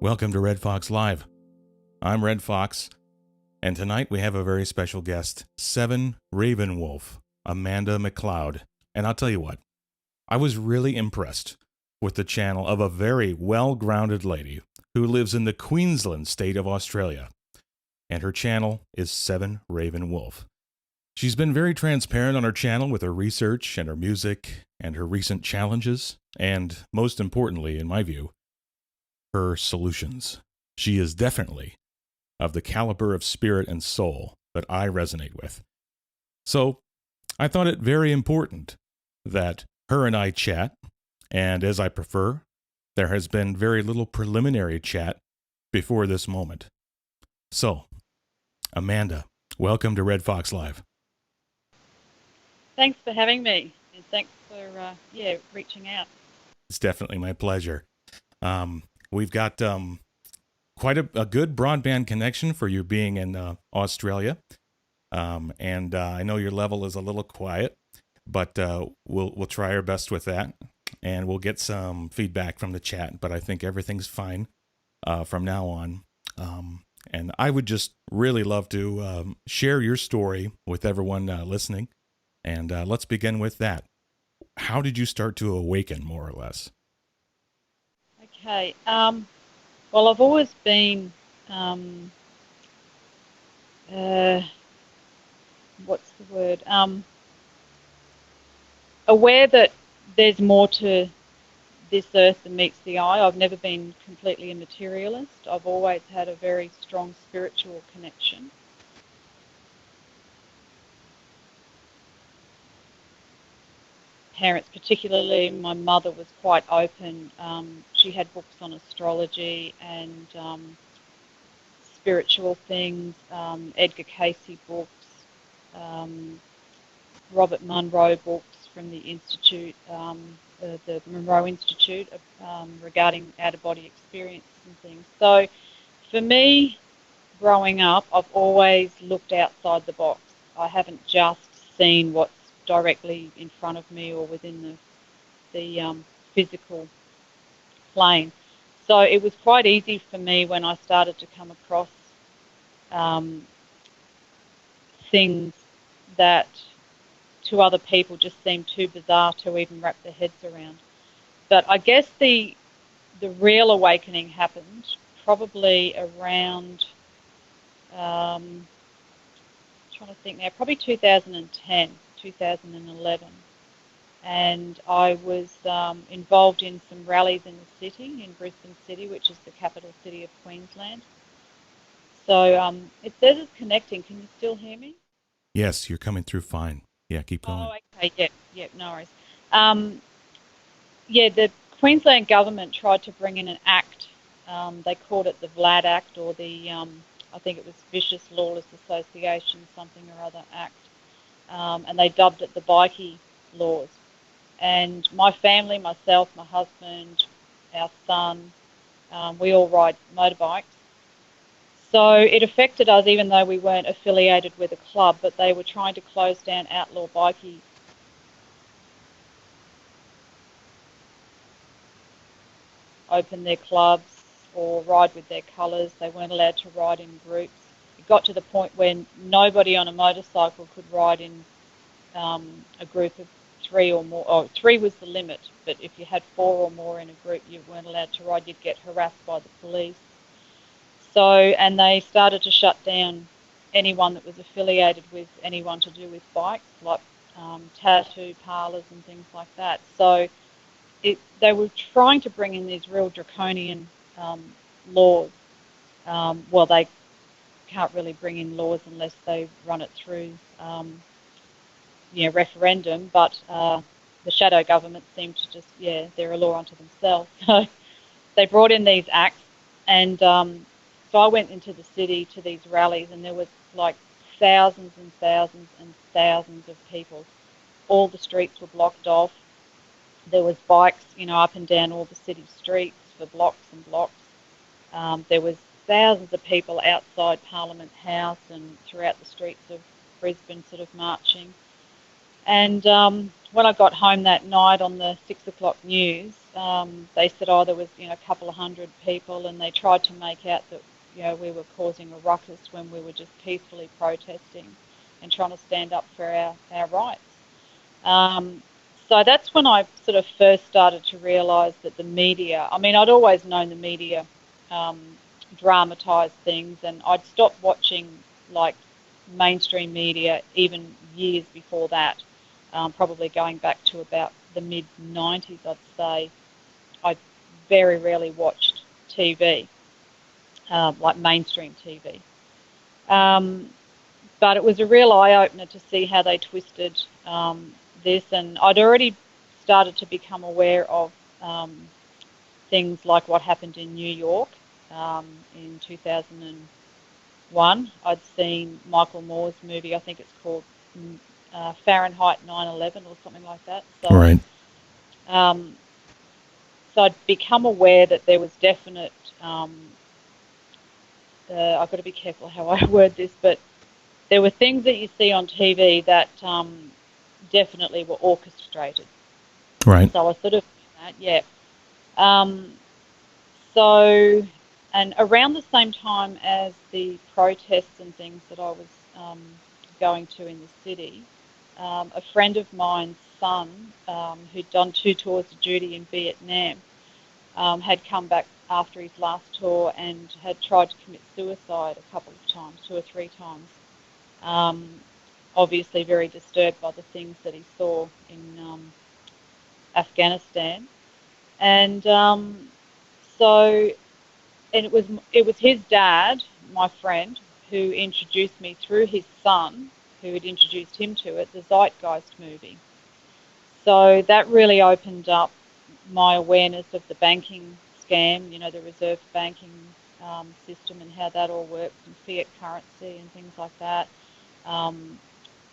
Welcome to Red Fox Live. I'm Red Fox, and tonight we have a very special guest, 7RavenWolf, Amanda McLeod. And I'll tell you what, I was really impressed with the channel of a very well-grounded lady who lives in the Queensland state of Australia. And her channel is 7RavenWolf. She's been very transparent on her channel with her research and her music and her recent challenges, and most importantly, in my view, her solutions. She is definitely of the caliber of spirit and soul that I resonate with. So I thought it very important that her and I chat, and as I prefer, there has been very little preliminary chat before this moment. So, Amanda, welcome to Red Fox Live. Thanks for having me, and thanks for reaching out. It's definitely my pleasure. We've got quite a good broadband connection for you being in Australia, and I know your level is a little quiet, but we'll try our best with that, and we'll get some feedback from the chat. But I think everything's fine from now on. And I would just really love to share your story with everyone listening. And let's begin with that. How did you start to awaken, more or less? Okay. Well, I've always been, aware that there's more to this earth than meets the eye. I've never been completely a materialist. I've always had a very strong spiritual connection. Parents, particularly my mother, was quite open. She had books on astrology and spiritual things, Edgar Casey books, Robert Monroe books from the Institute, the Monroe Institute regarding out-of-body experience and things. So for me, growing up, I've always looked outside the box. I haven't just seen what's directly in front of me or within the physical plane. So it was quite easy for me when I started to come across things that to other people just seemed too bizarre to even wrap their heads around. But I guess the real awakening happened probably around, trying to think now, probably 2010, 2011. And I was involved in some rallies in the city, in Brisbane City, which is the capital city of Queensland. So it says it's connecting. Can you still hear me? Yes, you're coming through fine. Yeah, keep going. Oh, okay. Yep, no worries. The Queensland government tried to bring in an act. They called it the VLAD Act, or the, I think it was Vicious Lawless Association, something or other Act. And they dubbed it the bikie laws. And my family, myself, my husband, our son, we all ride motorbikes. So it affected us even though we weren't affiliated with a club, but they were trying to close down outlaw bikie. Open their clubs or ride with their colours. They weren't allowed to ride in groups. It got to the point when nobody on a motorcycle could ride in a group of three or more. Oh, three was the limit, but if you had four or more in a group, you weren't allowed to ride. You'd get harassed by the police. So, and they started to shut down anyone that was affiliated with anyone to do with bikes, like tattoo parlours and things like that. So they were trying to bring in these real draconian laws. Well, they can't really bring in laws unless they run it through referendum, but the shadow government seemed to just, they're a law unto themselves. So they brought in these acts, and so I went into the city to these rallies, and there was like thousands and thousands and thousands of people. All the streets were blocked off. There was bikes, up and down all the city streets for blocks and blocks. There was thousands of people outside Parliament House and throughout the streets of Brisbane sort of marching. And when I got home that night on the 6 o'clock news, they said, oh, there was, a couple of hundred people, and they tried to make out that, we were causing a ruckus when we were just peacefully protesting and trying to stand up for our rights. So that's when I sort of first started to realise that the media, I'd always known the media dramatised things, and I'd stopped watching like mainstream media even years before that, probably going back to about the mid-90s, I'd say. I very rarely watched TV, like mainstream TV. But it was a real eye-opener to see how they twisted this, and I'd already started to become aware of things like what happened in New York in 2001. I'd seen Michael Moore's movie, I think it's called Fahrenheit 9/11 or something like that. So, Right. So I'd become aware that there was definite, I've got to be careful how I word this, but there were things that you see on TV that definitely were orchestrated. Right. So I sort of, yeah. So, and around the same time as the protests and things that I was going to in the city, a friend of mine's son, who'd done 2 tours of duty in Vietnam, had come back after his last tour and had tried to commit suicide a couple of times, 2 or 3 times. Obviously very disturbed by the things that he saw in Afghanistan. And so, and it was his dad, my friend, who introduced me through his son, who had introduced him to it, the Zeitgeist movie. So that really opened up my awareness of the banking scam, the reserve banking system and how that all works, and fiat currency and things like that.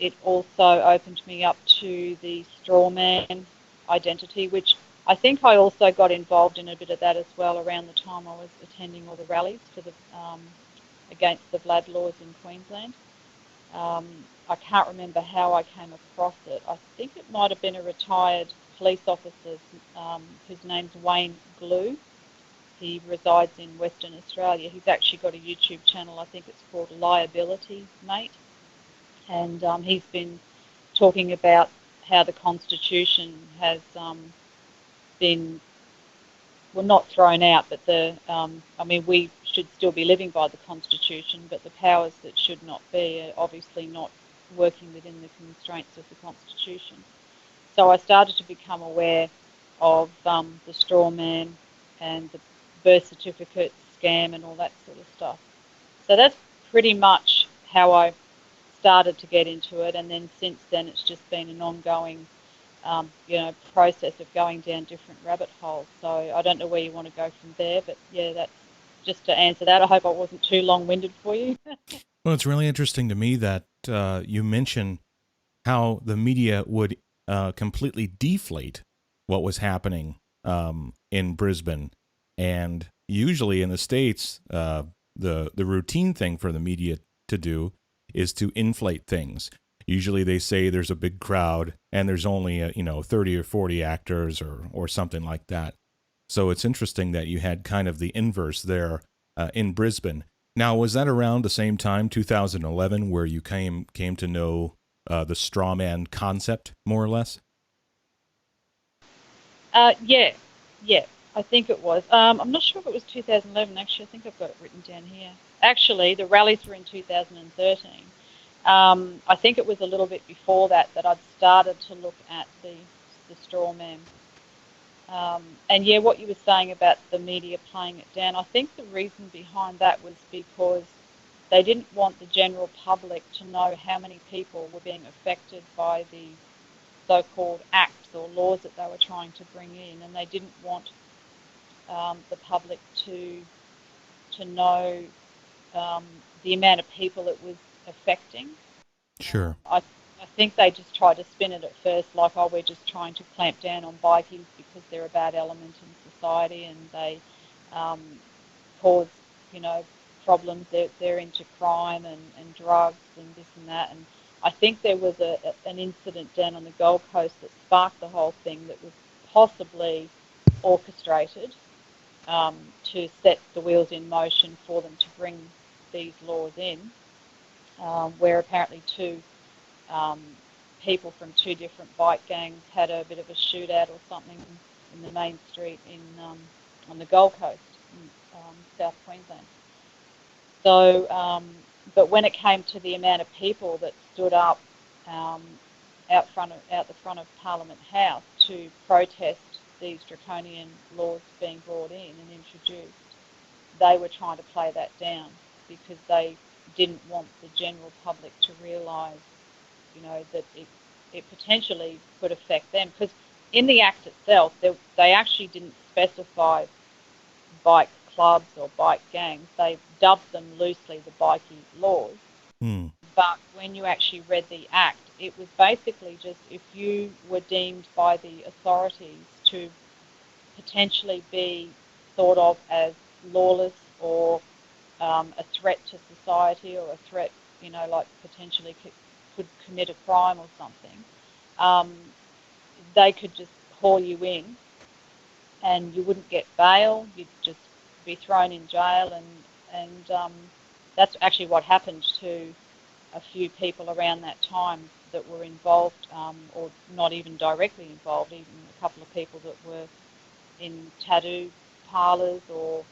It also opened me up to the strawman identity, which I think I also got involved in a bit of that as well around the time I was attending all the rallies for the against the Vlad laws in Queensland. I can't remember how I came across it. I think it might have been a retired police officer whose name's Wayne Glue. He resides in Western Australia. He's actually got a YouTube channel. I think it's called Liability Mate. And he's been talking about how the Constitution has been, well, not thrown out, but we should still be living by the Constitution, but the powers that should not be are obviously not working within the constraints of the Constitution. So I started to become aware of the straw man and the birth certificate scam and all that sort of stuff. So that's pretty much how I started to get into it, and then since then it's just been an ongoing process of going down different rabbit holes. So I don't know where you want to go from there, but yeah, that's just to answer that. I hope I wasn't too long-winded for you. Well, it's really interesting to me that you mention how the media would completely deflate what was happening in Brisbane, and usually in the States, the routine thing for the media to do is to inflate things. Usually they say there's a big crowd and there's only 30 or 40 actors or something like that. So it's interesting that you had kind of the inverse there in Brisbane. Now, was that around the same time, 2011, where you came to know the straw man concept, more or less? Yeah, I think it was. I'm not sure if it was 2011, actually. I think I've got it written down here. Actually, the rallies were in 2013. I think it was a little bit before that I'd started to look at the straw man. And yeah, what you were saying about the media playing it down, I think the reason behind that was because they didn't want the general public to know how many people were being affected by the so-called acts or laws that they were trying to bring in, and they didn't want the public to know the amount of people it was affecting. Sure. I think they just tried to spin it at first like, oh, we're just trying to clamp down on bikies because they're a bad element in society and they cause, problems. They're into crime and drugs and this and that. And I think there was an incident down on the Gold Coast that sparked the whole thing that was possibly orchestrated to set the wheels in motion for them to bring these laws in, where apparently two people from two different bike gangs had a bit of a shootout or something in the main street on the Gold Coast in South Queensland. So, but when it came to the amount of people that stood up out the front of Parliament House to protest these draconian laws being brought in and introduced, they were trying to play that down because they didn't want the general public to realise, that it potentially could affect them. Because in the Act itself, they actually didn't specify bike clubs or bike gangs. They dubbed them loosely the bikie laws. But when you actually read the Act, it was basically just if you were deemed by the authorities to potentially be thought of as lawless or a threat to society or a threat, like potentially could commit a crime or something, they could just haul you in and you wouldn't get bail. You'd just be thrown in jail, and that's actually what happened to a few people around that time that were involved, or not even directly involved, even a couple of people that were in tattoo parlours or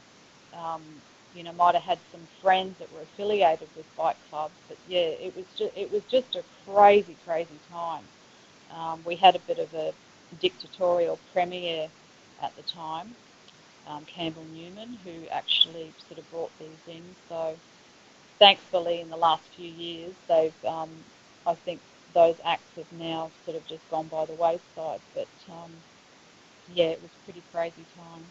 might have had some friends that were affiliated with bike clubs. But yeah, it was just a crazy time. We had a bit of a dictatorial premier at the time, Campbell Newman, who actually sort of brought these in. So thankfully, in the last few years, they've I think those acts have now sort of just gone by the wayside. But yeah, it was a pretty crazy time.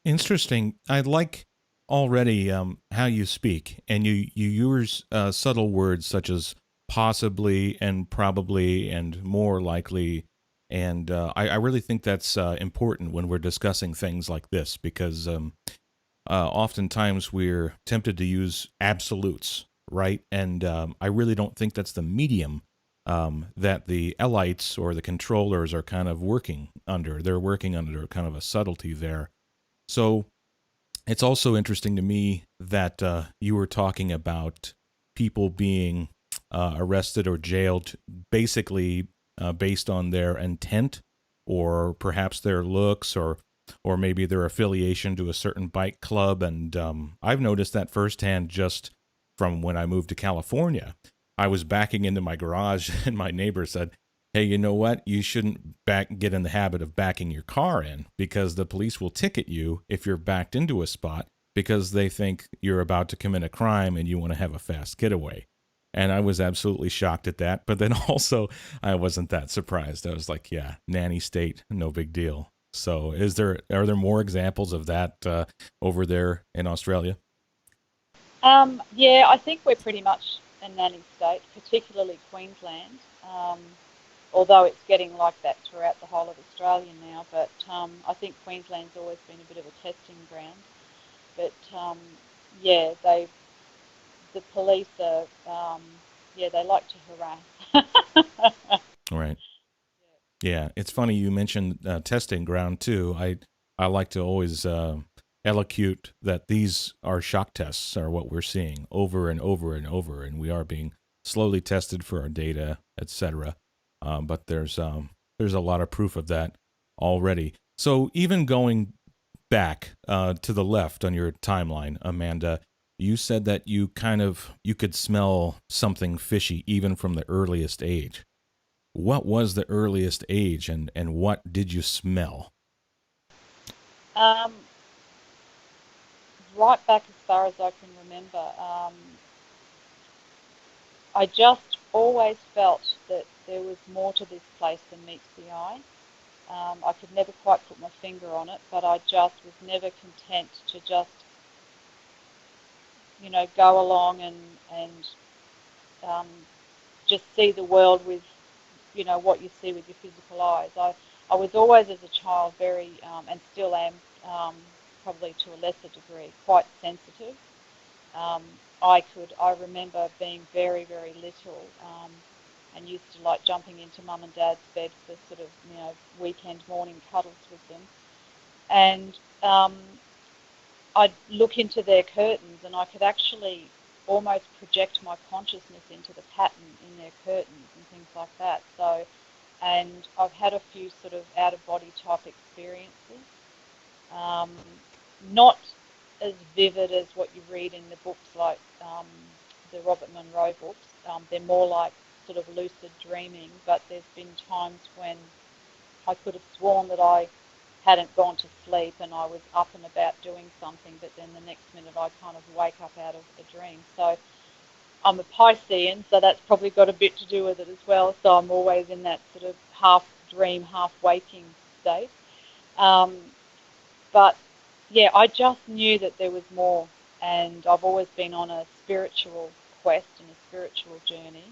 Interesting. I like already how you speak, and you use subtle words such as possibly and probably and more likely, and I really think that's important when we're discussing things like this because oftentimes we're tempted to use absolutes, right? And I really don't think that's the medium that the elites or the controllers are kind of working under. They're working under kind of a subtlety there. So it's also interesting to me that you were talking about people being arrested or jailed basically based on their intent or perhaps their looks or maybe their affiliation to a certain bike club. And I've noticed that firsthand just from when I moved to California. I was backing into my garage and my neighbor said, hey, you know what? You shouldn't get in the habit of backing your car in because the police will ticket you if you're backed into a spot because they think you're about to commit a crime and you want to have a fast getaway. And I was absolutely shocked at that. But then also, I wasn't that surprised. I was like, yeah, nanny state, no big deal. So are there more examples of that over there in Australia? Yeah, I think we're pretty much a nanny state, particularly Queensland. Although it's getting like that throughout the whole of Australia now, but I think Queensland's always been a bit of a testing ground. But yeah, the police are, yeah, they like to harass. Right. Yeah, it's funny you mentioned testing ground too. I like to always elocute that these are shock tests are what we're seeing over and over and over, and we are being slowly tested for our data, etc. But there's a lot of proof of that already. So even going back to the left on your timeline, Amanda, you said that you could smell something fishy even from the earliest age. What was the earliest age and what did you smell? um, right back as far as I can remember, I just always felt that there was more to this place than meets the eye. I could never quite put my finger on it, but I just was never content to just, go along and just see the world with, what you see with your physical eyes. I was always, as a child, very, and still am, probably to a lesser degree, quite sensitive. Um, I remember being very, very little, and used to like jumping into mum and dad's bed for sort of, weekend morning cuddles with them. and I'd look into their curtains, and I could actually almost project my consciousness into the pattern in their curtains and things like that. So, and I've had a few sort of out-of-body type experiences, um, not as vivid as what you read in the books like the Robert Monroe books. They're more like sort of lucid dreaming, but there's been times when I could have sworn that I hadn't gone to sleep and I was up and about doing something, but then the next minute I kind of wake up out of a dream. So I'm a Piscean, so that's probably got a bit to do with it as well. So I'm always in that sort of half dream, half waking state. But yeah, I just knew that there was more, and I've always been on a spiritual quest and a spiritual journey.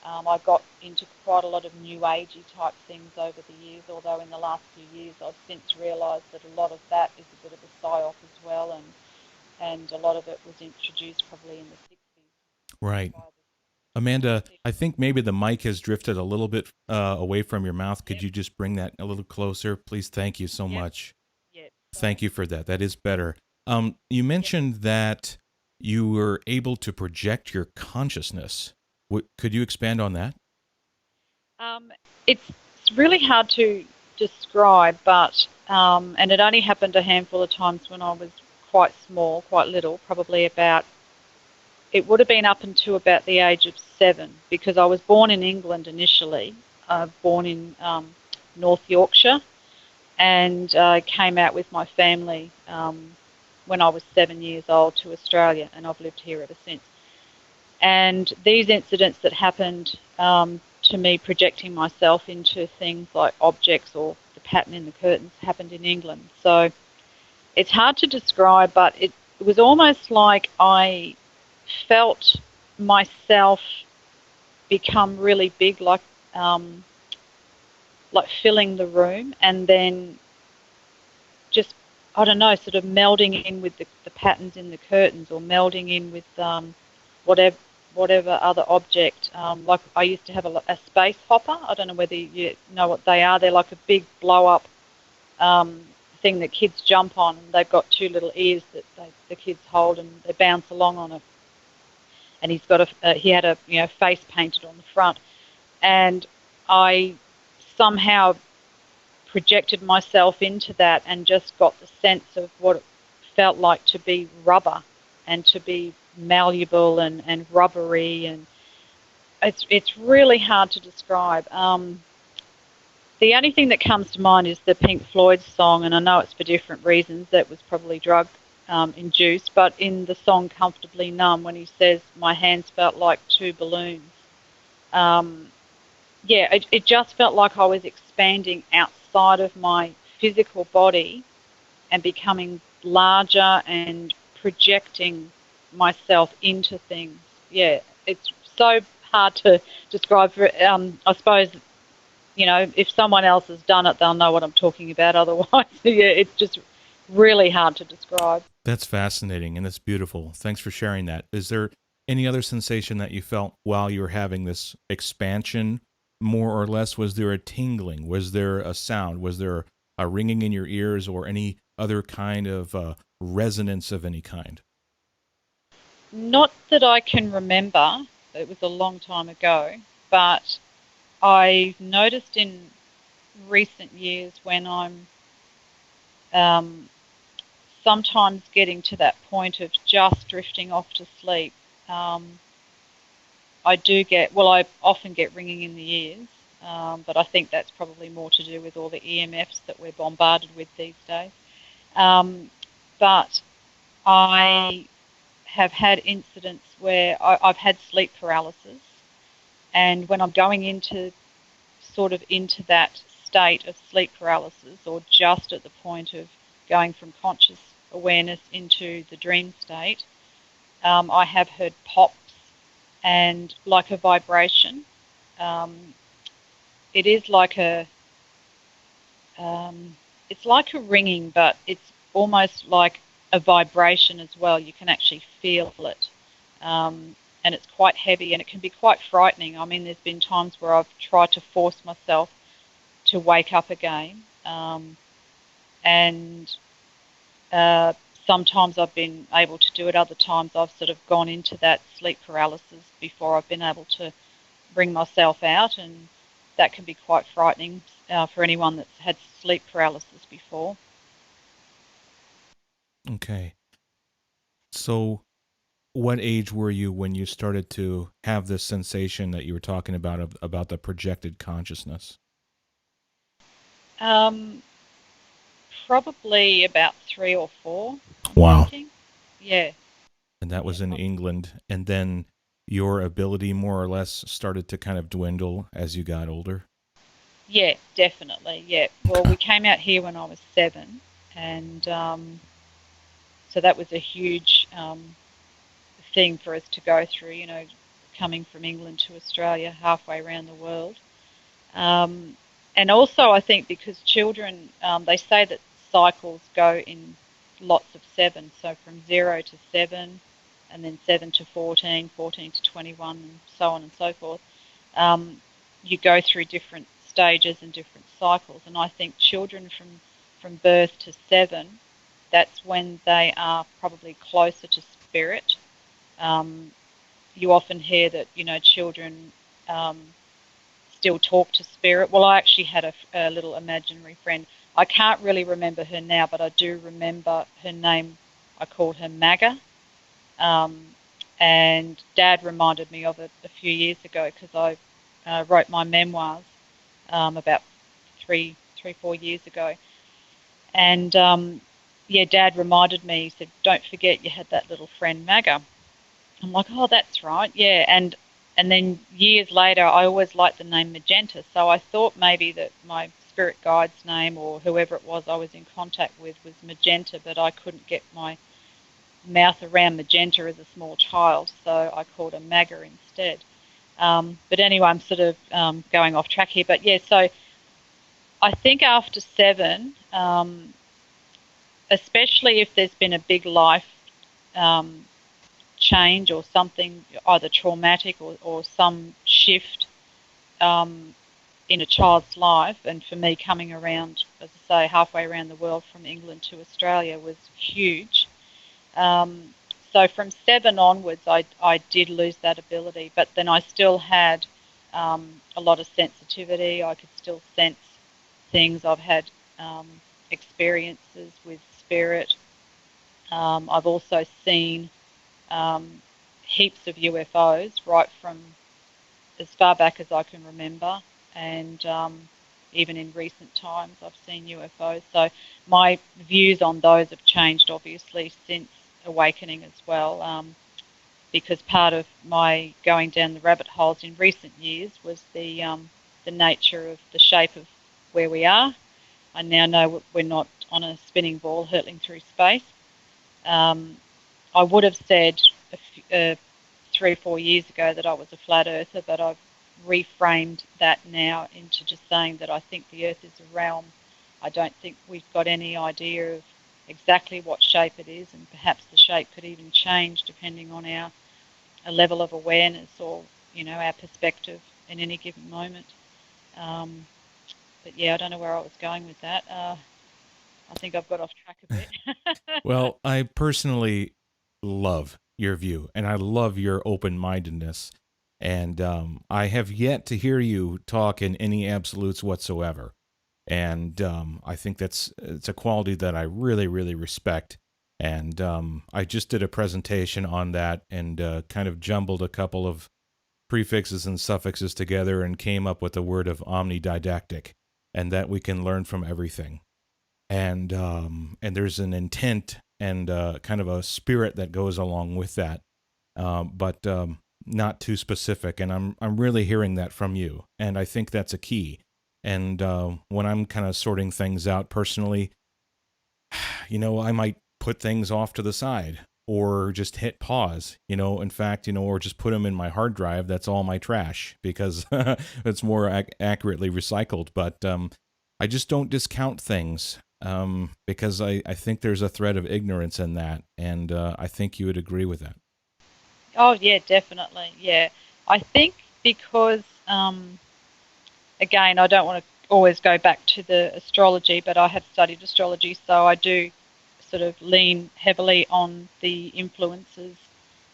I got into quite a lot of new agey type things over the years, although in the last few years I've since realised that a lot of that is a bit of a psyop as well, and a lot of it was introduced probably in the 60s. Right. By Amanda, the, I think maybe the mic has drifted a little bit away from your mouth. Could yep, you just bring that a little closer, please? Thank you so yep, much. yep, sorry, Thank you for that. That is better. You yep. mentioned that you were able to project your consciousness. Could you expand on that? Um, it's really hard to describe, but and it only happened a handful of times when I was quite small, quite little, probably about, it would have been up until about the age of 7, because I was born in England initially, born in North Yorkshire, and came out with my family when I was 7 years old to Australia, and I've lived here ever since. And these incidents that happened to me projecting myself into things like objects or the pattern in the curtains happened in England. So it's hard to describe, but it was almost like I felt myself become really big, um, like filling the room, and then just, I don't know, sort of melding in with the patterns in the curtains, or melding in with whatever whatever other object. Like I used to have a space hopper. I don't know whether you know what they are. They're like a big blow up thing that kids jump on, and they've got two little ears that the kids hold, and they bounce along on it. And he had a face painted on the front, and I somehow projected myself into that and just got the sense of what it felt like to be rubber and to be malleable and rubbery, and it's really hard to describe. The only thing that comes to mind is the Pink Floyd song, and I know it's for different reasons. That was probably drug induced, but in the song "Comfortably Numb," when he says, "My hands felt like two balloons," um, yeah, it just felt like I was expanding outside of my physical body and becoming larger and projecting myself into things. Yeah, it's so hard to describe. I suppose, if someone else has done it, they'll know what I'm talking about. Otherwise, yeah, it's just really hard to describe. That's fascinating and that's beautiful. Thanks for sharing that. Is there any other sensation that you felt while you were having this expansion, more or less? Was there a tingling? Was there a sound? Was there a ringing in your ears or any other kind of resonance of any kind? Not that I can remember. It was a long time ago, but I've noticed in recent years when I'm um, sometimes getting to that point of just drifting off to sleep, um, I often get ringing in the ears, but I think that's probably more to do with all the EMFs that we're bombarded with these days. But I have had incidents where I've had sleep paralysis, and when I'm going into that state of sleep paralysis, or just at the point of going from conscious awareness into the dream state, I have heard pops and like a vibration. Um, it is like um, it's like a ringing, but it's almost like a vibration as well. You can actually feel it. And it's quite heavy, and it can be quite frightening. I mean, there's been times where I've tried to force myself to wake up again, and uh, sometimes I've been able to do it. Other times I've sort of gone into that sleep paralysis before I've been able to bring myself out, and that can be quite frightening for anyone that's had sleep paralysis before. Okay. So, what age were you when you started to have this sensation that you were talking about the projected consciousness? Um, Probably about 3 or 4, I'm Wow. thinking. Yeah, And that yeah, was in England. And then your ability more or less started to kind of dwindle as you got older. yeah, definitely. Yeah. Well, we came out here when I was 7, and so that was a huge thing for us to go through. Coming from England to Australia, halfway around the world. Um, and also, I think because children, they say that cycles go in lots of 7, so from 0 to 7, and then 7 to 14, 14 to 21, and so on and so forth. Um, you go through different stages and different cycles, and I think children from birth to 7, that's when they are probably closer to spirit. Um, you often hear that children um, still talk to spirit. Well, I actually had a little imaginary friend. I can't really remember her now, but I do remember her name. I called her Maga. Um, and Dad reminded me of it a few years ago because I wrote my memoirs about 4 years ago. And yeah, Dad reminded me. He said, "Don't forget you had that little friend Maga." I'm like, "Oh, that's right, yeah." And then years later, I always liked the name Magenta, so I thought maybe that my spirit guide's name or whoever it was I was in contact with was Magenta, but I couldn't get my mouth around Magenta as a small child, so I called her Maga instead. But anyway, I'm sort of going off track here. But yeah, so I think after 7, especially if there's been a big life um, change or something, either traumatic or some shift um, in a child's life. And for me, coming around, as I say, halfway around the world from England to Australia was huge. Um, so from 7 onwards, I did lose that ability, but then I still had a lot of sensitivity. I could still sense things. I've had um, experiences with spirit. I've also seen um, heaps of UFOs right from as far back as I can remember, and even in recent times, I've seen UFOs. So my views on those have changed, obviously, since awakening as well, because part of my going down the rabbit holes in recent years was the nature of the shape of where we are. I now know we're not on a spinning ball hurtling through space. Um, I would have said 3 or 4 years ago that I was a flat earther, but I've reframed that now into just saying that I think the earth is a realm. I don't think we've got any idea of exactly what shape it is, and perhaps the shape could even change depending on our a level of awareness or our perspective in any given moment. Um, but yeah, I don't know where I was going with that. I think I've got off track a bit. Well, I personally love your view and I love your open mindedness. And I have yet to hear you talk in any absolutes whatsoever. And I think it's a quality that I really, really respect. And I just did a presentation on that and kind of jumbled a couple of prefixes and suffixes together and came up with the word of omnididactic, and that we can learn from everything. And there's an intent and kind of a spirit that goes along with that, but not too specific. And I'm really hearing that from you, and I think that's a key. And when I'm kind of sorting things out personally, I might put things off to the side or just hit pause, in fact, or just put them in my hard drive. That's all my trash because it's more accurately recycled. But I just don't discount things because I think there's a thread of ignorance in that. And I think you would agree with that. Oh yeah, definitely. Yeah, I think because again, I don't want to always go back to the astrology, but I have studied astrology, so I do sort of lean heavily on the influences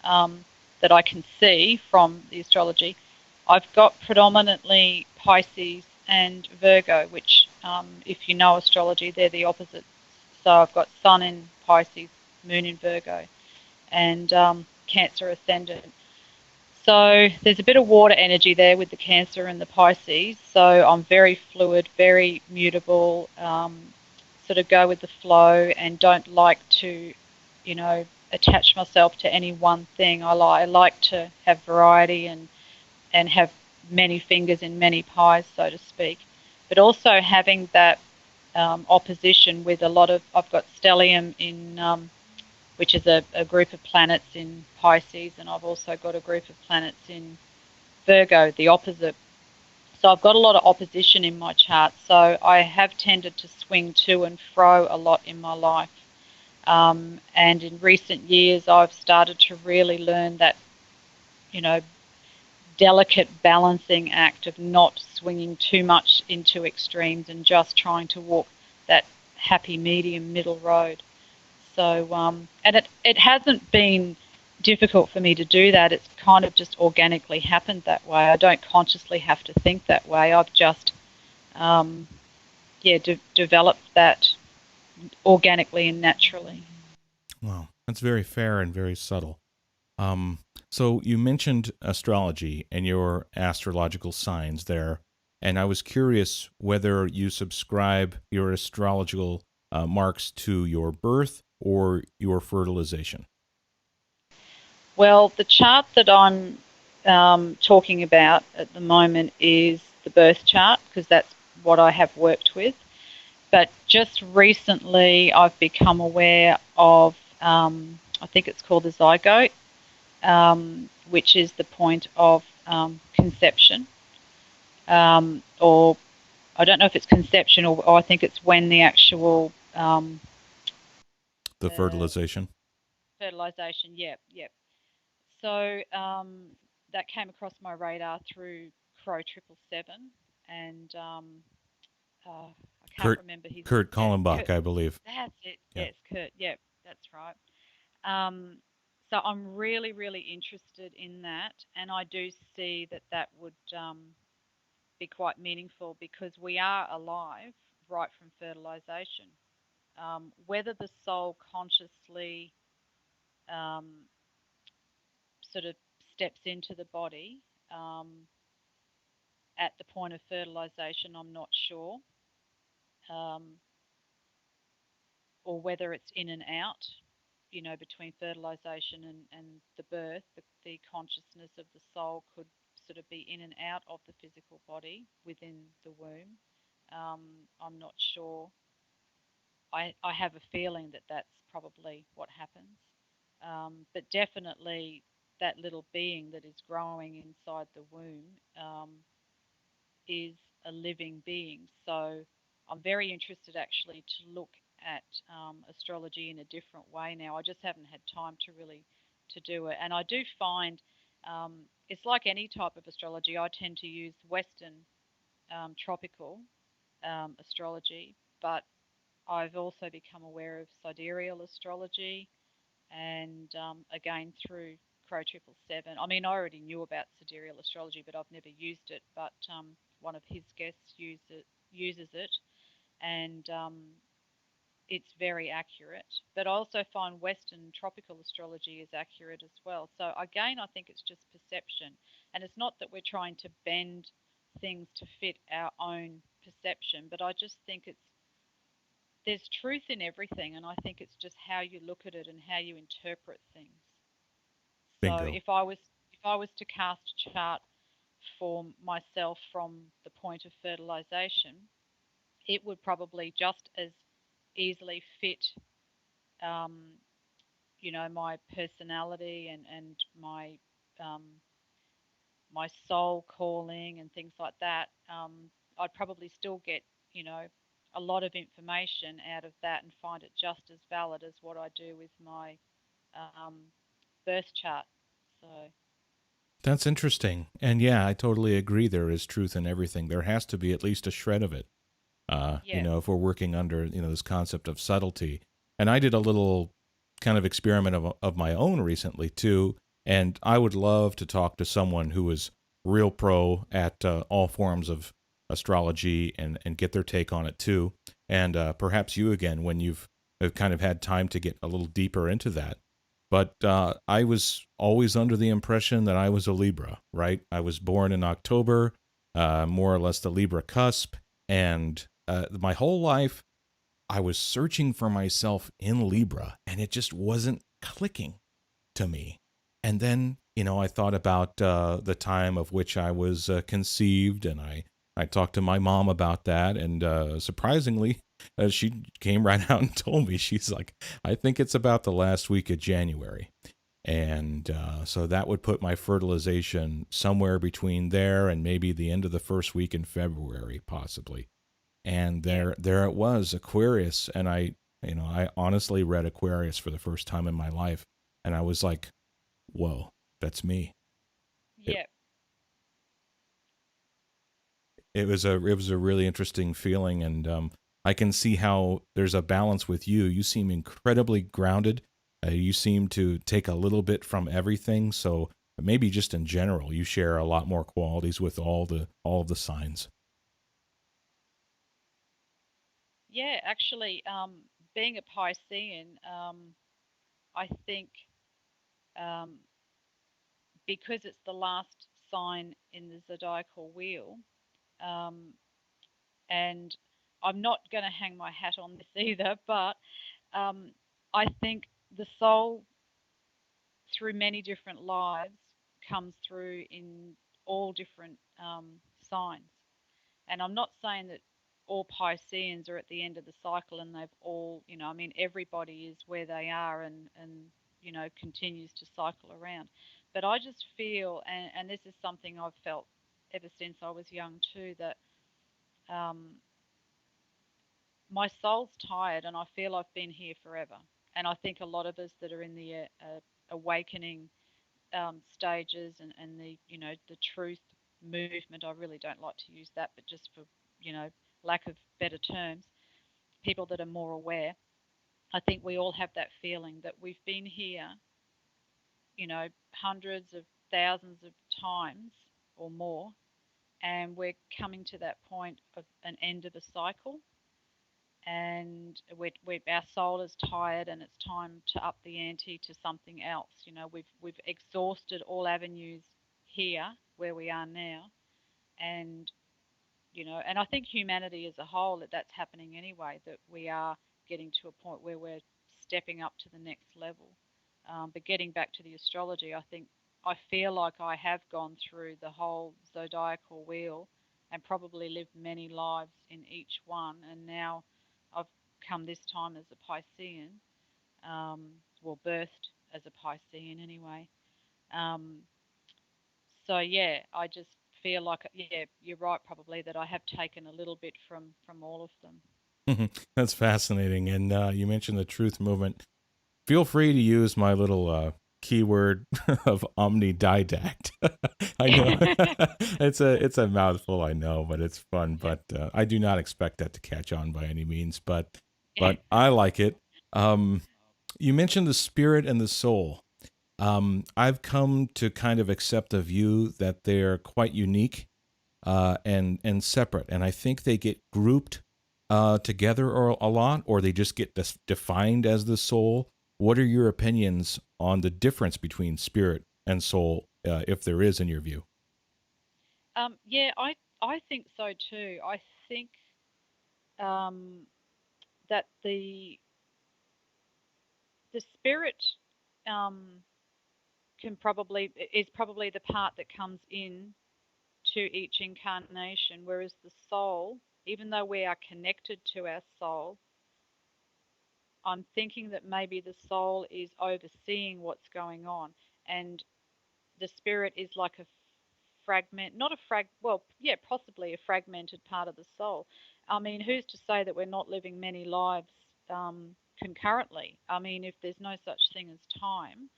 um, that I can see from the astrology. I've got predominantly Pisces and Virgo, which, if you know astrology, they're the opposites. So I've got Sun in Pisces, Moon in Virgo, and Cancer ascendant. So there's a bit of water energy there with the Cancer and the Pisces. So I'm very fluid, very mutable, sort of go with the flow, and don't like to, attach myself to any one thing. I like to have variety and have many fingers in many pies, so to speak. But also having that opposition with a lot of, I've got stellium in, which is a group of planets in Pisces, and I've also got a group of planets in Virgo, the opposite. So I've got a lot of opposition in my chart. So I have tended to swing to and fro a lot in my life. And in recent years, I've started to really learn that, you know, delicate balancing act of not swinging too much into extremes and just trying to walk that happy medium middle road. So, and it hasn't been difficult for me to do that. It's kind of just organically happened that way. I don't consciously have to think that way. I've just, um, yeah, developed that organically and naturally. Wow, that's very fair and very subtle. Um, so you mentioned astrology and your astrological signs there, and I was curious whether you subscribe your astrological marks to your birth or your fertilization. Well, the chart that I'm talking about at the moment is the birth chart because that's what I have worked with. But just recently, I've become aware of, I think it's called the zygote, which is the point of conception. Or I don't know if it's conception or I think it's when the actual The uh, fertilization. fertilization, yep, yep. So that came across my radar through Crow 777, and I can't Kurt remember his. Kurt Yeah, Kallenbach, Kurt. I believe. That's it. Yeah. Yes, Kurt. Yep, that's right. Um, so I'm really, really interested in that, and I do see that that would be quite meaningful because we are alive right from fertilization. Whether the soul consciously um, sort of steps into the body at the point of fertilization, I'm not sure, um, or whether it's in and out, between fertilization and the birth, the consciousness of the soul could sort of be in and out of the physical body within the womb. I'm not sure. I have a feeling that that's probably what happens. But definitely that little being that is growing inside the womb is a living being. So I'm very interested actually to look at astrology in a different way now. I just haven't had time to really to do it, and I do find it's like any type of astrology. I tend to use Western tropical astrology, but I've also become aware of sidereal astrology, and again through Crow 777. I mean, I already knew about sidereal astrology, but I've never used it. But one of his guests uses it, and it's very accurate. But I also find Western tropical astrology is accurate as well. So again, I think it's just perception, and it's not that we're trying to bend things to fit our own perception, but I just think it's there's truth in everything, and I think it's just how you look at it and how you interpret things. So Bingo. if I was to cast a chart for myself from the point of fertilization, it would probably just as easily fit, um, my personality and um, my soul calling and things like that. I'd probably still get, you know, a lot of information out of that and find it just as valid as what I do with my um, birth chart. So That's interesting. And yeah, I totally agree. There is truth in everything. There has to be at least a shred of it. Yeah, If we're working under, this concept of subtlety. And I did a little kind of experiment of my own recently too. And I would love to talk to someone who is real pro at all forms of astrology and get their take on it too. And perhaps you again when you've kind of had time to get a little deeper into that. But I was always under the impression that I was a Libra, right? I was born in October, more or less the Libra cusp. And my whole life, I was searching for myself in Libra, and it just wasn't clicking to me. And then, I thought about the time of which I was conceived, and I talked to my mom about that. And surprisingly, she came right out and told me, she's like, I think it's about the last week of January. And so that would put my fertilization somewhere between there and maybe the end of the first week in February, possibly. And yeah, there it was, Aquarius. And I honestly read Aquarius for the first time in my life, and I was like, whoa, that's me. it, yeah. it was a really interesting feeling. And I can see how there's a balance with you. You seem incredibly grounded. You seem to take a little bit from everything. So maybe just in general you share a lot more qualities with all of the signs. Yeah, actually, being a Piscean, I think um, because it's the last sign in the zodiacal wheel, um, and I'm not going to hang my hat on this either, but um, I think the soul, through many different lives, comes through in all different signs. And I'm not saying that all Pisceans are at the end of the cycle and they've all, I mean, everybody is where they are and continues to cycle around. But I just feel, and this is something I've felt ever since I was young too, that um, my soul's tired and I feel I've been here forever. And I think a lot of us that are in the awakening stages and the truth movement, I really don't like to use that, but just for, you know, lack of better terms, people that are more aware, I think we all have that feeling that we've been here, hundreds of thousands of times or more, and we're coming to that point of an end of a cycle, and our soul is tired, and it's time to up the ante to something else. We've exhausted all avenues here where we are now, and and I think humanity as a whole, that's happening anyway. That we are getting to a point where we're stepping up to the next level. But getting back to the astrology, I feel like I have gone through the whole zodiacal wheel and probably lived many lives in each one. And now I've come this time as a Piscean, um, well, birthed as a Piscean anyway. Um, so yeah, I just feel like, yeah, you're right, probably that I have taken a little bit from all of them. That's fascinating. And you mentioned the truth movement. Feel free to use my little keyword of omnididact. I know it's a mouthful, I know, but it's fun. Yep. But I do not expect that to catch on by any means. But I like it. Um, you mentioned the spirit and the soul. I've come to kind of accept the view that they're quite unique and separate. And I think they get grouped together or a lot, or they just get defined as the soul. What are your opinions on the difference between spirit and soul, if there is, in your view? Yeah, I think so too. I think um, that the spirit um, can probably is probably the part that comes in to each incarnation, whereas the soul, even though we are connected to our soul, I'm thinking that maybe the soul is overseeing what's going on, and the spirit is like a fragment, not a well, yeah, possibly a fragmented part of the soul. I mean, who's to say that we're not living many lives concurrently? I mean, if there's no such thing as time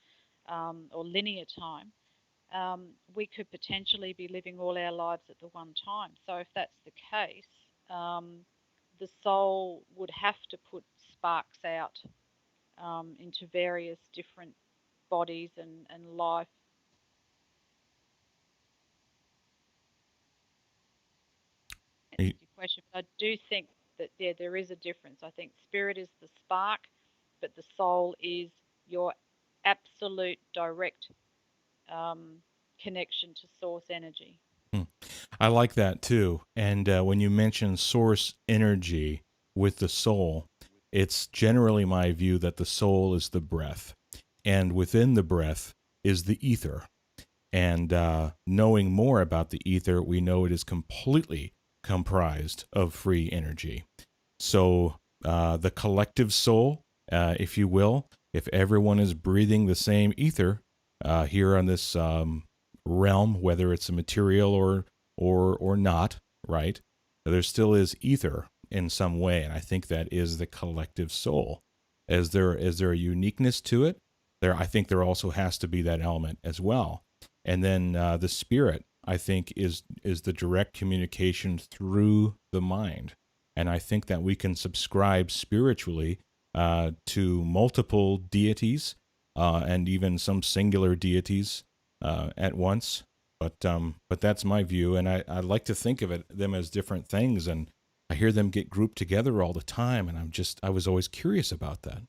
or linear time, we could potentially be living all our lives at the one time. So if that's the case, the soul would have to put sparks out into various different bodies and life. Y- Answers your question, but I do think that there is a difference. I think spirit is the spark, but the soul is your absolute direct um, connection to source energy. hmm. I like that too. And when you mention source energy with the soul, it's generally my view that the soul is the breath, and within the breath is the ether. And knowing more about the ether, we know it is completely comprised of free energy. So the collective soul, if you will, if everyone is breathing the same ether here on this realm, whether it's a material or not, right? There still is ether in some way, and I think that is the collective soul. Is there a uniqueness to it? I think there also has to be that element as well. And then the spirit, I think, is the direct communication through the mind, and I think that we can subscribe spiritually to multiple deities and even some singular deities at once. But that's my view, and I like to think of them as different things, and I hear them get grouped together all the time, and I was always curious about that.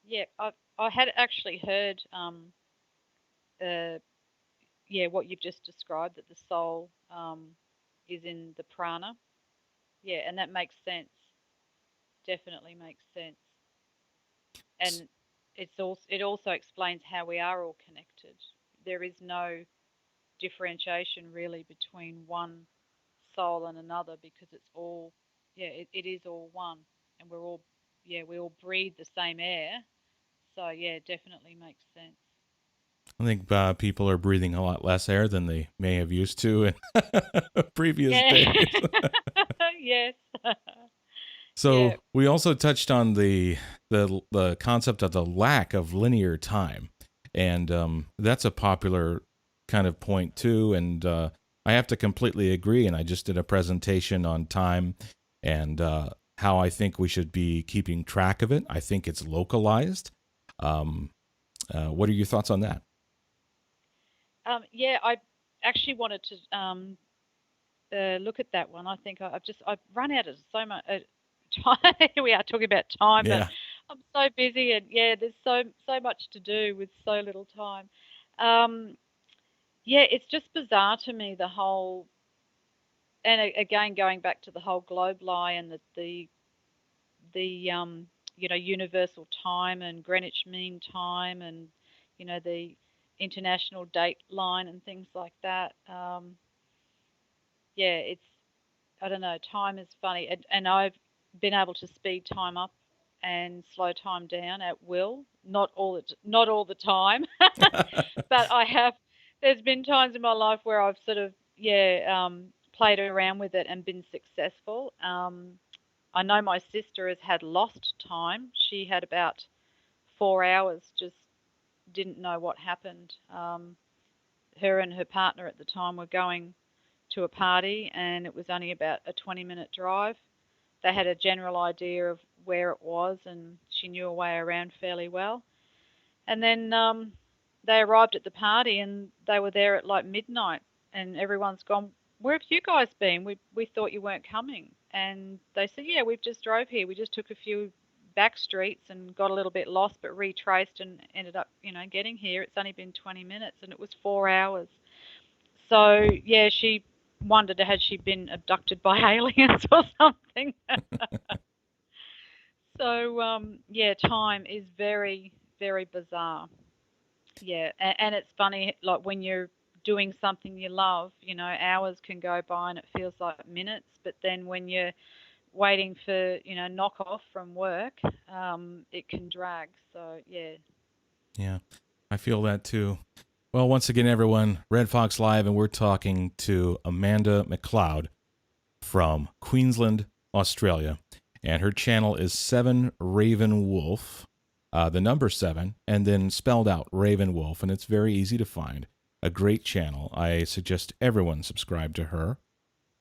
Yeah, I had actually heard uh, yeah, what you've just described, that the soul is in the prana. Yeah, and that makes sense. Definitely makes sense. And it also explains how we are all connected. There is no differentiation really between one soul and another, because it's all, yeah, it is all one, and we're all, yeah, we all breathe the same air. So yeah, it definitely makes sense. I think people are breathing a lot less air than they may have used to in previous Yeah. days. Yes. Yeah. So we also touched on the concept of the lack of linear time, and that's a popular kind of point too. And I have to completely agree. And I just did a presentation on time and how I think we should be keeping track of it. I think it's localized. Um, what are your thoughts on that? Yeah, I actually wanted to look at that one. I think I've run out of so much time. Here we are talking about time, but Yeah. I'm so busy, and yeah, there's so much to do with so little time. Um, yeah, it's just bizarre to me, the whole, and again going back to the whole globe lie, and the universal time and Greenwich Mean Time, and the international date line and things like that. Yeah, it's, I don't know, time is funny, and I've been able to speed time up and slow time down at will. Not all the time, but I have. There's been times in my life where I've sort of, played around with it and been successful. I know my sister has had lost time. She had about 4 hours, just didn't know what happened. Her and her partner at the time were going to a party, and it was only about a 20-minute drive. They had a general idea of where it was, and she knew her way around fairly well. And then they arrived at the party, and they were there at like midnight, and everyone's gone, "Where have you guys been? We thought you weren't coming." And they said, "Yeah, we've just drove here. We just took a few back streets and got a little bit lost, but retraced and ended up, getting here. It's only been 20 minutes, and it was 4 hours." So yeah, she wondered, had she been abducted by aliens or something. So yeah, time is very, very bizarre. Yeah, and it's funny, like when you're doing something you love, hours can go by and it feels like minutes. But then when you're waiting for, knock off from work, it can drag. So yeah. Yeah, I feel that too. Well, once again, everyone, Red Fox Live, and we're talking to Amanda McLeod from Queensland, Australia, and her channel is 7RavenWolf. the number seven, and then spelled out Raven Wolf, and it's very easy to find. A great channel. I suggest everyone subscribe to her.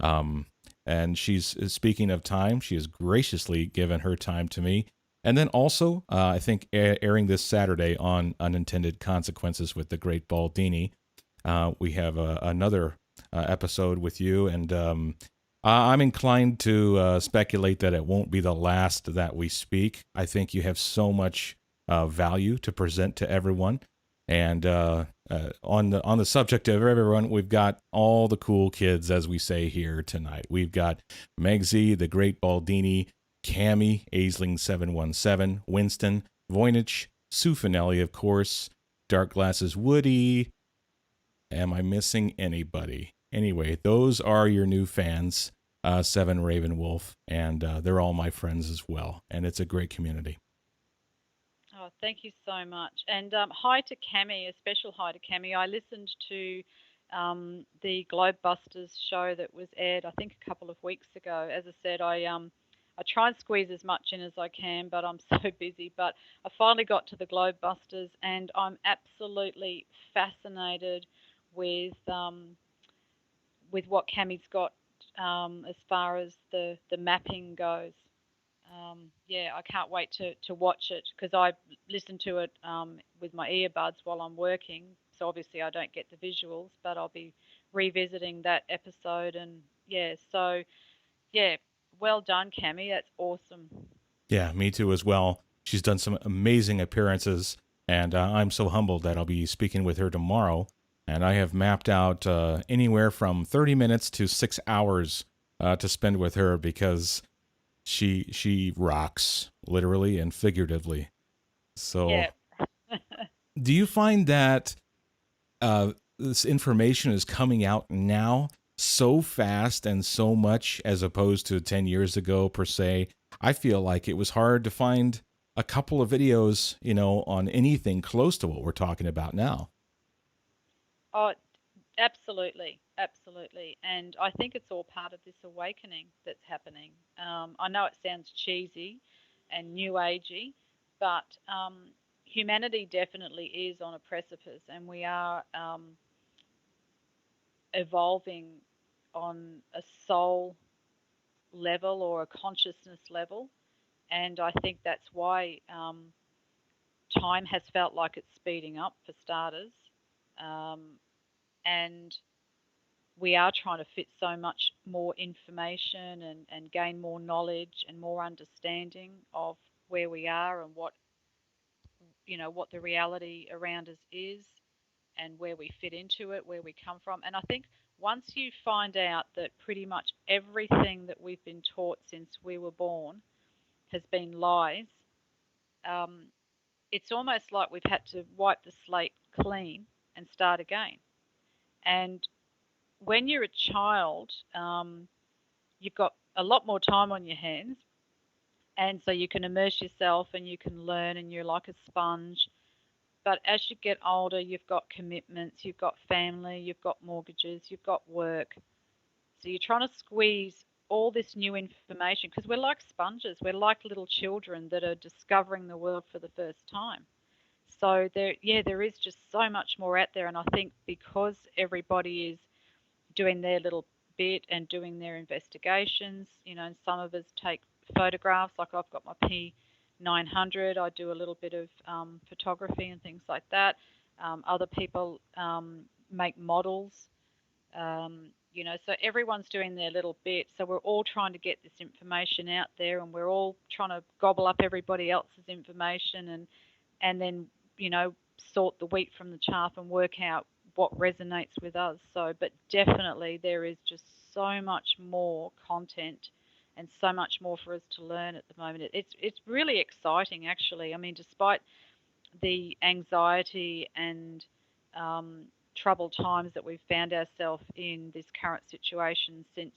Um, and she's speaking of time, she has graciously given her time to me. And then also, I think airing this Saturday on Unintended Consequences with the Great Baldini, we have another episode with you, and I'm inclined to speculate that it won't be the last that we speak. I think you have so much value to present to everyone. And on the subject of everyone, we've got all the cool kids, as we say here tonight. We've got Megzi, the Great Baldini, Cami, Aisling 717, Winston, Voynich, Sue Finelli, of course, Dark Glasses Woody. Am I missing anybody? Anyway, those are your new fans, 7RavenWolf, and they're all my friends as well. And it's a great community. Oh, thank you so much. And hi to Cami, a special hi to Cami. I listened to the Globebusters show that was aired, I think, a couple of weeks ago. As I said, I try and squeeze as much in as I can, but I'm so busy. But I finally got to the Globebusters, and I'm absolutely fascinated with what Cami's got as far as the mapping goes. Yeah, I can't wait to watch it because I listen to it with my earbuds while I'm working. So obviously I don't get the visuals, but I'll be revisiting that episode. And yeah, so yeah, well done, Cami. That's awesome. Yeah, me too as well. She's done some amazing appearances, and I'm so humbled that I'll be speaking with her tomorrow. And I have mapped out anywhere from 30 minutes to 6 hours to spend with her because she rocks literally and figuratively. So, Yeah. do you find that this information is coming out now so fast and so much as opposed to 10 years ago per se? I feel like it was hard to find a couple of videos, on anything close to what we're talking about now. Oh, absolutely, absolutely. And I think it's all part of this awakening that's happening. I know it sounds cheesy and new agey, but humanity definitely is on a precipice, and we are evolving on a soul level or a consciousness level. And I think that's why time has felt like it's speeding up for starters. Um, and we are trying to fit so much more information and gain more knowledge and more understanding of where we are and what the reality around us is and where we fit into it, where we come from. And I think once you find out that pretty much everything that we've been taught since we were born has been lies, um, it's almost like we've had to wipe the slate clean and start again. And when you're a child, you've got a lot more time on your hands. And so you can immerse yourself and you can learn, and you're like a sponge. But as you get older, you've got commitments, you've got family, you've got mortgages, you've got work. So you're trying to squeeze all this new information because we're like sponges. We're like little children that are discovering the world for the first time. So there is just so much more out there. And I think because everybody is doing their little bit and doing their investigations. And some of us take photographs, like I've got my P900. I do a little bit of photography and things like that. Other people make models. So everyone's doing their little bit. So we're all trying to get this information out there, and we're all trying to gobble up everybody else's information, and then sort the wheat from the chaff and work out what resonates with us. So, but definitely there is just so much more content and so much more for us to learn at the moment. It's really exciting, actually. I mean, despite the anxiety and troubled times that we've found ourselves in this current situation since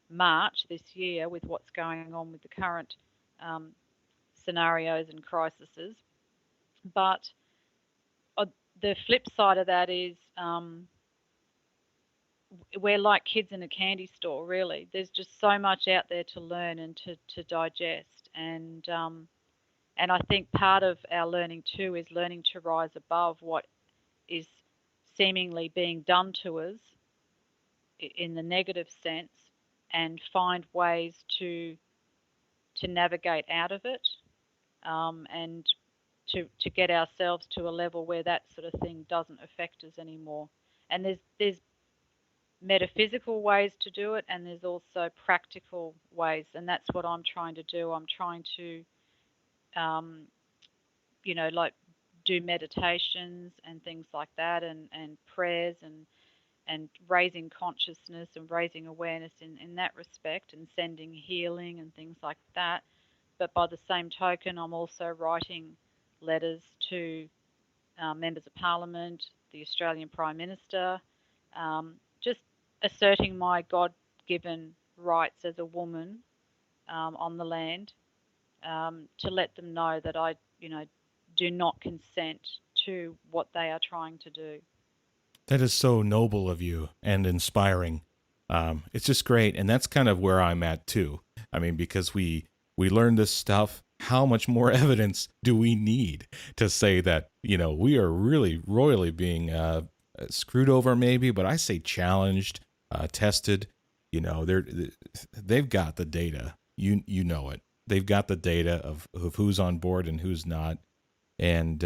March this year, with what's going on with the current um, scenarios and crises, but uh, the flip side of that is we're like kids in a candy store, really. There's just so much out there to learn and to digest. And And I think part of our learning too is learning to rise above what is seemingly being done to us in the negative sense, and find ways to navigate out of it, and to get ourselves to a level where that sort of thing doesn't affect us anymore. And there's metaphysical ways to do it, and there's also practical ways, and that's what I'm trying to do. I'm trying to, um, like do meditations and things like that, and prayers, and raising consciousness and raising awareness in that respect, and sending healing and things like that. But by the same token, I'm also writing letters to members of parliament, the Australian Prime Minister, just asserting my God-given rights as a woman on the land, to let them know that I, do not consent to what they are trying to do. That is so noble of you and inspiring. It's just great, and that's kind of where I'm at too. I mean, because we learn this stuff. How much more evidence do we need to say that we are really royally being screwed over? Maybe, but I say challenged, tested. They've got the data. You know it. They've got the data of who's on board and who's not. And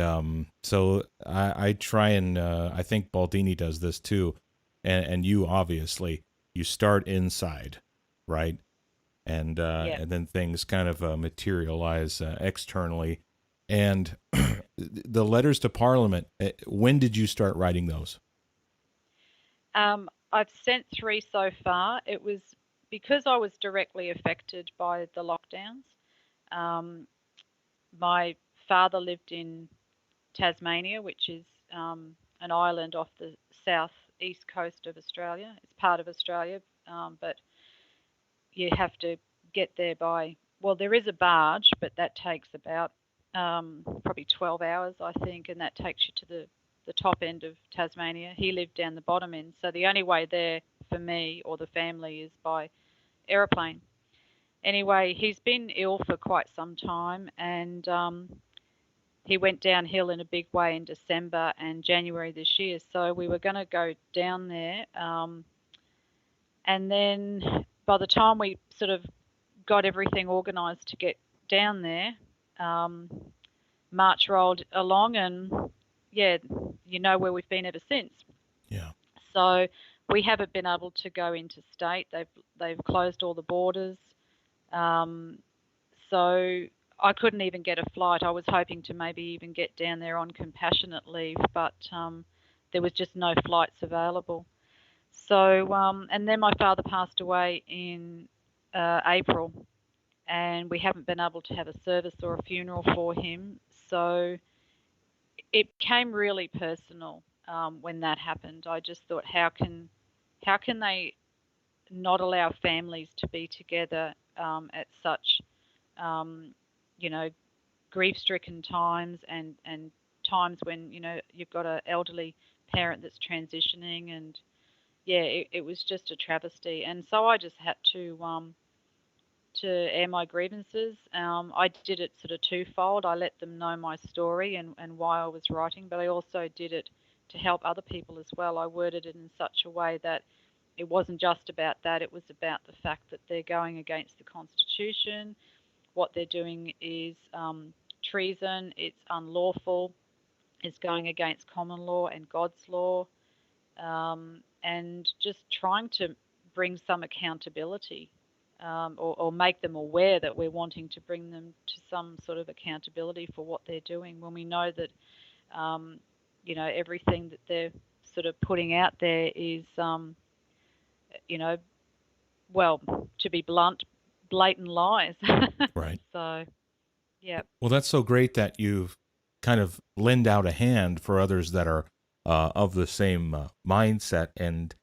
so I try, and I think Baldini does this too, and you obviously, you start inside, right, and Yeah. and then things kind of materialize externally. And the letters to Parliament, when did you start writing those? I've sent 3 so far. It was because I was directly affected by the lockdowns. Um, my father lived in Tasmania, which is an island off the southeast coast of Australia. It's part of Australia, but you have to get there by, well, there is a barge, but that takes about probably 12 hours, I think, and that takes you to the top end of Tasmania. He lived down the bottom end, so the only way there for me or the family is by aeroplane. Anyway, he's been ill for quite some time, and he went downhill in a big way in December and January this year. So we were going to go down there, and then by the time we sort of got everything organised to get down there, March rolled along, and yeah, where we've been ever since. Yeah. So we haven't been able to go interstate. They've closed all the borders. So I couldn't even get a flight. I was hoping to maybe even get down there on compassionate leave, but there was just no flights available. So, and then my father passed away in April, and we haven't been able to have a service or a funeral for him. So it became really personal when that happened. I just thought, how can they not allow families to be together at such, grief-stricken times, and times when you've got an elderly parent that's transitioning, and yeah, it was just a travesty. And so I just had to air my grievances. I did it sort of twofold. I let them know my story and why I was writing, but I also did it to help other people as well. I worded it in such a way that it wasn't just about that. It was about the fact that they're going against the Constitution. What they're doing is treason. It's unlawful. It's going against common law and God's law, and just trying to bring some accountability, or make them aware that we're wanting to bring them to some sort of accountability for what they're doing, when we know that everything that they're sort of putting out there is, well, to be blunt, blatant lies. Right. So, yeah. Well, that's so great that you've kind of lend out a hand for others that are of the same mindset. And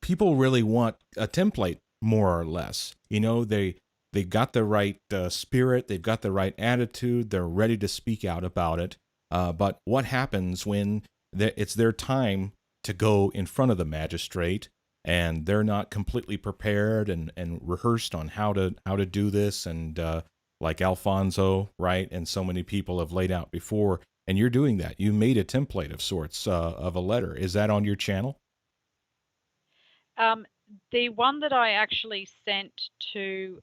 people really want a template, more or less. They got the right spirit, they've got the right attitude, they're ready to speak out about it. But what happens when it's their time to go in front of the magistrate, and they're not completely prepared and rehearsed on how to do this, and like Alfonso, right? And so many people have laid out before. And you're doing that. You made a template of sorts of a letter. Is that on your channel? Um, the one that I actually sent to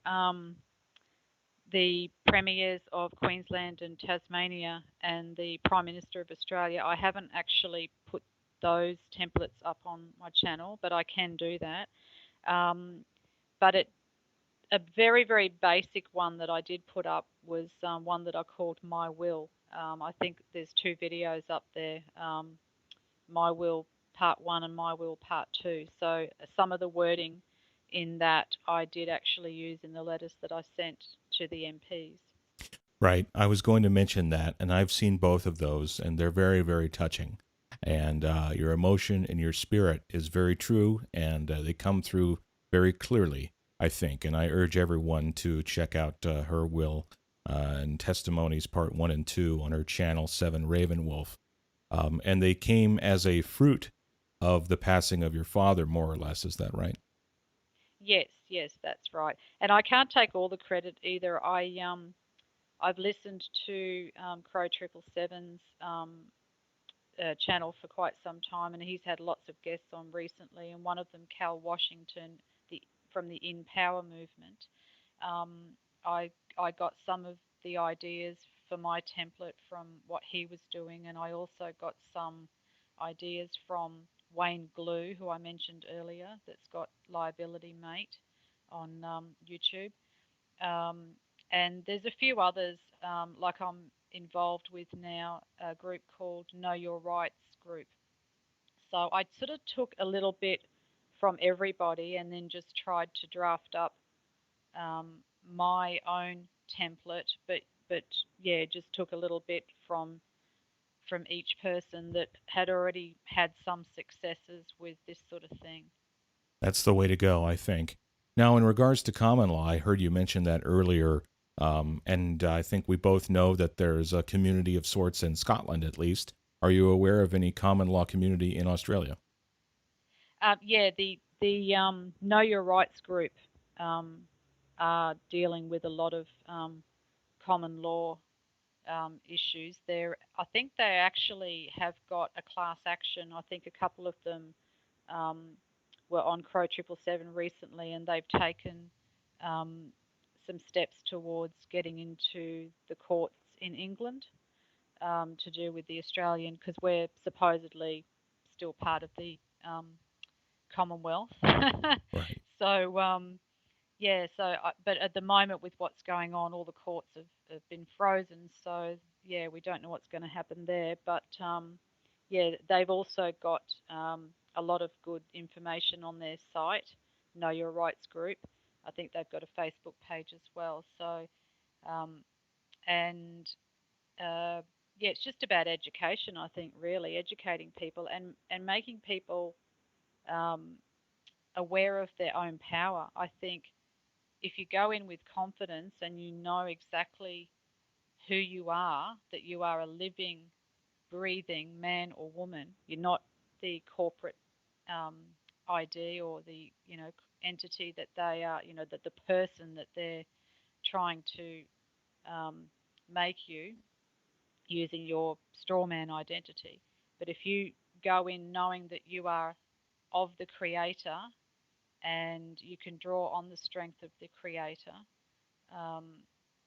the premiers of Queensland and Tasmania and the Prime Minister of Australia, I haven't actually put those templates up on my channel, but I can do that. Um, but a very, very basic one that I did put up was one that I called My Will. I think there's two videos up there, My Will Part 1 and My Will Part 2. So some of the wording in that I did actually use in the letters that I sent to the MPs. Right. I was going to mention that, and I've seen both of those, and they're very, very touching. And your emotion and your spirit is very true, and they come through very clearly, I think. And I urge everyone to check out her will and testimonies part 1 and 2 on her channel, 7RavenWolf. And they came as a fruit of the passing of your father, more or less. Is that right? Yes, yes, that's right. And I can't take all the credit either. I've listened to Crow Triple Seven's channel for quite some time, and he's had lots of guests on recently, and one of them, Cal Washington, the from the In Power movement. Um, I I got some of the ideas for my template from what he was doing, and I also got some ideas from Wayne Glue, who I mentioned earlier, that's got Liability Mate on YouTube. Um, and there's a few others, like I'm involved with now, a group called Know Your Rights group. So I sort of took a little bit from everybody and then just tried to draft up um, my own template, but yeah, just took a little bit from each person that had already had some successes with this sort of thing. That's the way to go, I think. Now, in regards to common law, I heard you mention that earlier, and I think we both know that there's a community of sorts in Scotland, at least. Are you aware of any common law community in Australia? Yeah, the Know Your Rights group um, are dealing with a lot of common law issues. I think they actually have got a class action. I think a couple of them um, were on Crow 777 recently, and they've taken um, some steps towards getting into the courts in England to do with the Australian, because we're supposedly still part of the Commonwealth. Right. So yeah, but at the moment with what's going on, all the courts have been frozen. So yeah, we don't know what's going to happen there. But yeah, they've also got a lot of good information on their site, Know Your Rights group. I think they've got a Facebook page as well. So um, and yeah, it's just about education. I think really educating people and making people um, aware of their own power. I think if you go in with confidence and you know exactly who you are, that you are a living, breathing man or woman, you're not the corporate um, ID or the entity that they are, that the person that they're trying to um, make you using your straw man identity. But if you go in knowing that you are of the creator and you can draw on the strength of the creator, um,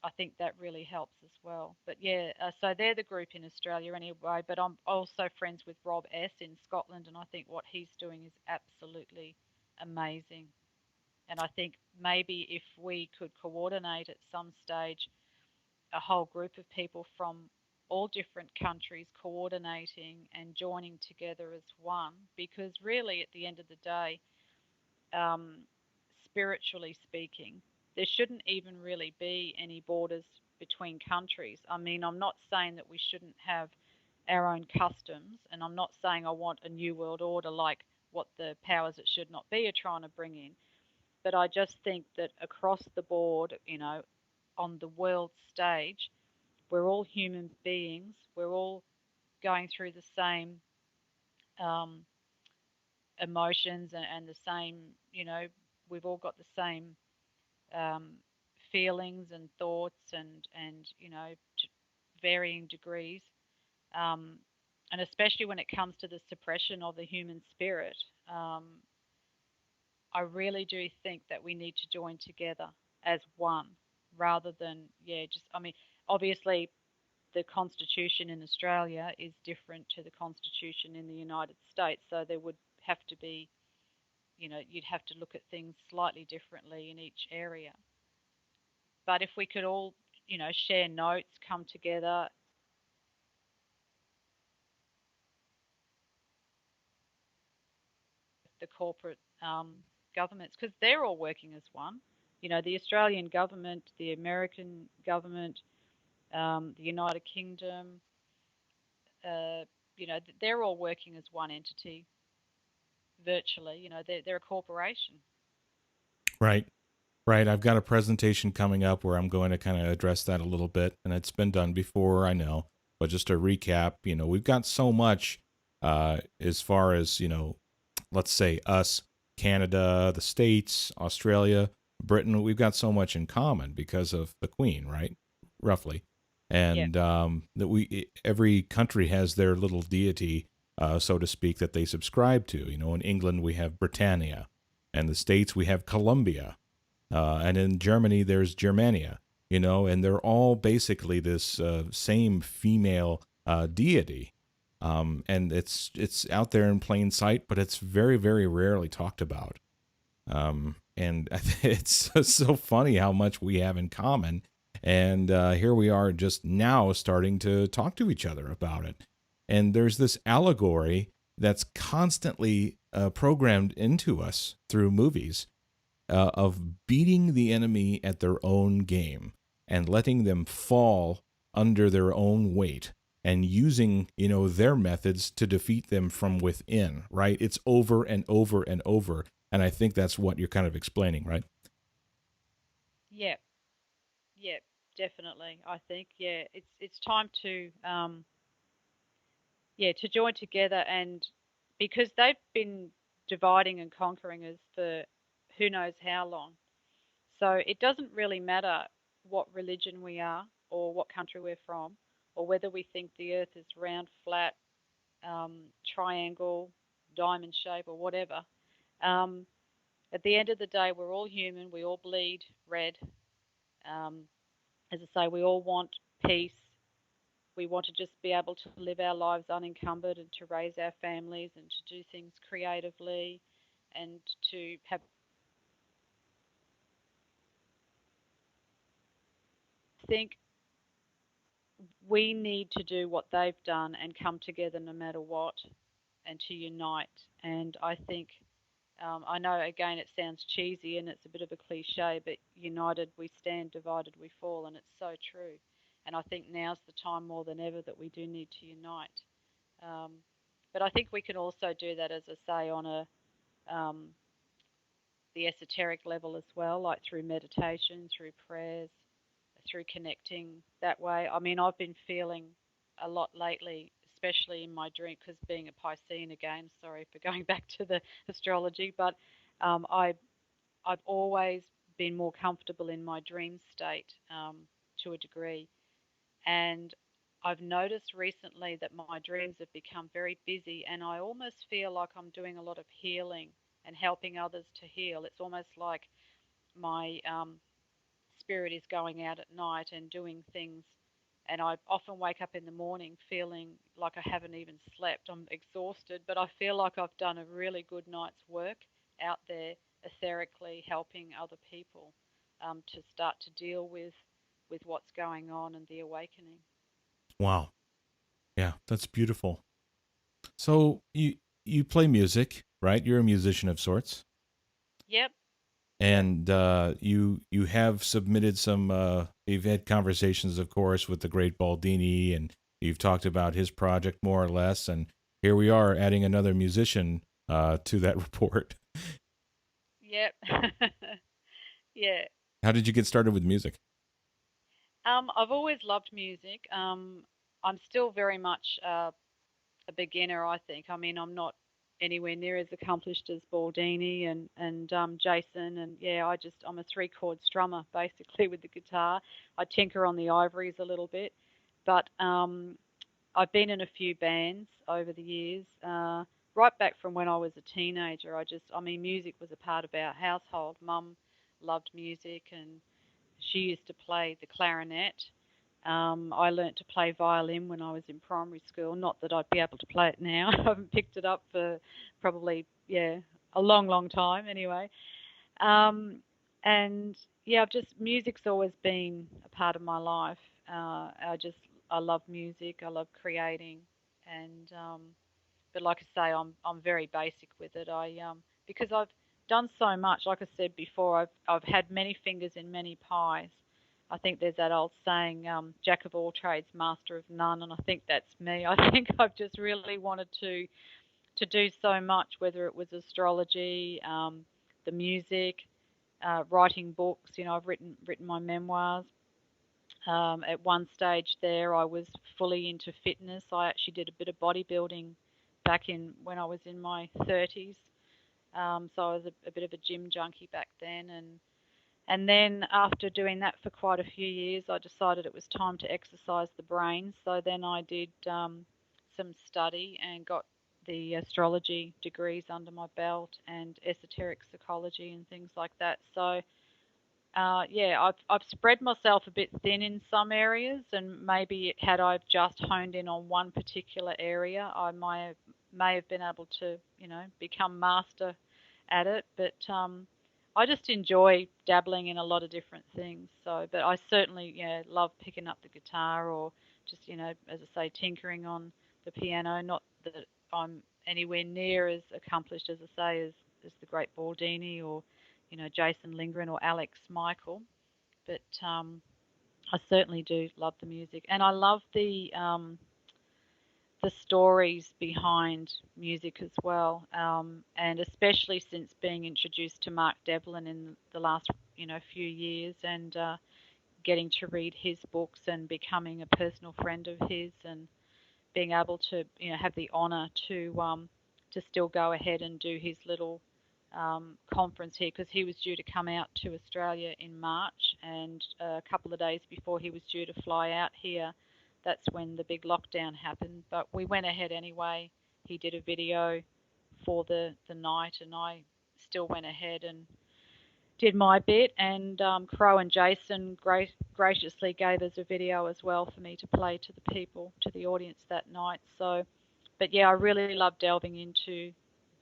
I think that really helps as well. But yeah, so they're the group in Australia anyway. But I'm also friends with Rob S in Scotland, and I think what he's doing is absolutely amazing. And I think maybe if we could coordinate at some stage a whole group of people from all different countries coordinating and joining together as one, because really at the end of the day, um, spiritually speaking, there shouldn't even really be any borders between countries. I mean, I'm not saying that we shouldn't have our own customs, and I'm not saying I want a new world order like what the powers that should not be are trying to bring in. But I just think that across the board, on the world stage, we're all human beings. We're all going through the same um, emotions and the same, we've all got the same um, feelings and thoughts and to varying degrees, um, and especially when it comes to the suppression of the human spirit. Um, I really do think that we need to join together as one rather than, yeah, just, I mean, obviously the Constitution in Australia is different to the Constitution in the United States, so there would have to be, you'd have to look at things slightly differently in each area. But if we could all, share notes, come together, the corporate governments, because they're all working as one. The Australian government, the American government, the United Kingdom, uh, they're all working as one entity virtually. They're a corporation. Right. Right. I've got a presentation coming up where I'm going to kind of address that a little bit, and it's been done before, I know. But just to recap, we've got so much as far as, let's say us, Canada, the States, Australia, Britain, we've got so much in common because of the Queen, right? Roughly. Yeah, And that every country has their little deity, so to speak, that they subscribe to. In England, we have Britannia, and the States, we have Columbia, and in Germany, there's Germania, and they're all basically this same female deity. And it's out there in plain sight, but it's very, very rarely talked about. And it's so funny how much we have in common. And here we are just now starting to talk to each other about it. And there's this allegory that's constantly programmed into us through movies of beating the enemy at their own game and letting them fall under their own weight and using their methods to defeat them from within. Right? It's over and over and over, and I think that's what you're kind of explaining, right? yeah, yeah, definitely. I think, yeah, it's time to yeah, to join together, and because they've been dividing and conquering us for who knows how long. So it doesn't really matter what religion we are or what country we're from or whether we think the earth is round, flat, triangle, diamond shape, or whatever. Um, at the end of the day, we're all human. We all bleed red. Um, as I say, we all want peace. We want to just be able to live our lives unencumbered and to raise our families and to do things creatively and to have. I think we need to do what they've done and come together no matter what and to unite. And I think, I know again it sounds cheesy and it's a bit of a cliche, but united we stand, divided we fall, and it's so true. And I think now's the time more than ever that we do need to unite. Um, but I think we can also do that, as I say, on um, the esoteric level as well, like through meditation, through prayers, through connecting that way. I mean, I've been feeling a lot lately, especially in my dream, because being a Piscean again, sorry for going back to the astrology, but I I've always been more comfortable in my dream state to a degree, and I've noticed recently that my dreams have become very busy, and I almost feel like I'm doing a lot of healing and helping others to heal. It's almost like my spirit is going out at night and doing things. And I often wake up in the morning feeling like I haven't even slept. I'm exhausted, but I feel like I've done a really good night's work out there etherically helping other people to start to deal with what's going on and the awakening. Wow. Yeah, that's beautiful. So you play music, right? You're a musician of sorts. Yep, yep, And you have submitted some. You've had conversations, of course, with the great Baldini, and you've talked about his project more or less. And here we are, adding another musician to that report. yep. Yeah. How did you get started with music? I've always loved music. I'm still very much a beginner, I think. I mean, I'm not. anywhere near as accomplished as Baldini and Jason. And yeah, I'm a three-chord strummer basically with the guitar. I tinker on the ivories a little bit, but I've been in a few bands over the years. Right back from when I was a teenager, I mean, music was a part of our household. Mum loved music, and she used to play the clarinet. I learnt to play violin when I was in primary school. Not that I'd be able to play it now. I haven't picked it up for probably, yeah, a long, long time anyway. Um, and yeah, music's always been a part of my life. I love music. I love creating, and but like I say, I'm very basic with it. Because I've done so much. Like I said before, I've had many fingers in many pies. I think there's that old saying, "Jack of all trades, master of none," and I think that's me. I think I've just really wanted to do so much, whether it was astrology, the music, writing books. You know, I've written my memoirs. At one stage there, I was fully into fitness. I actually did a bit of bodybuilding back in when I was in my 30s. So I was a bit of a gym junkie back then, and then after doing that for quite a few years, I decided it was time to exercise the brain. So then I did some study and got the astrology degrees under my belt and esoteric psychology and things like that. So yeah, I've spread myself a bit thin in some areas, and maybe had I just honed in on one particular area, I may have been able to, become master at it. But I just enjoy dabbling in a lot of different things. So, but I certainly, yeah, love picking up the guitar or just, as I say, tinkering on the piano. Not that I'm anywhere near as accomplished, as I say, as the great Baldini or Jason Lindgren or Alex Michael, but I certainly do love the music, and I love the stories behind music as well, and especially since being introduced to Mark Devlin in the last few years, and getting to read his books and becoming a personal friend of his, and being able to have the honour to still go ahead and do his little conference here, because he was due to come out to Australia in March, and a couple of days before he was due to fly out here, that's when the big lockdown happened. But we went ahead anyway. He did a video for the night, and I still went ahead and did my bit, and Crow and Jason graciously gave us a video as well for me to play to the people, to the audience that night. So, but yeah, I really love delving into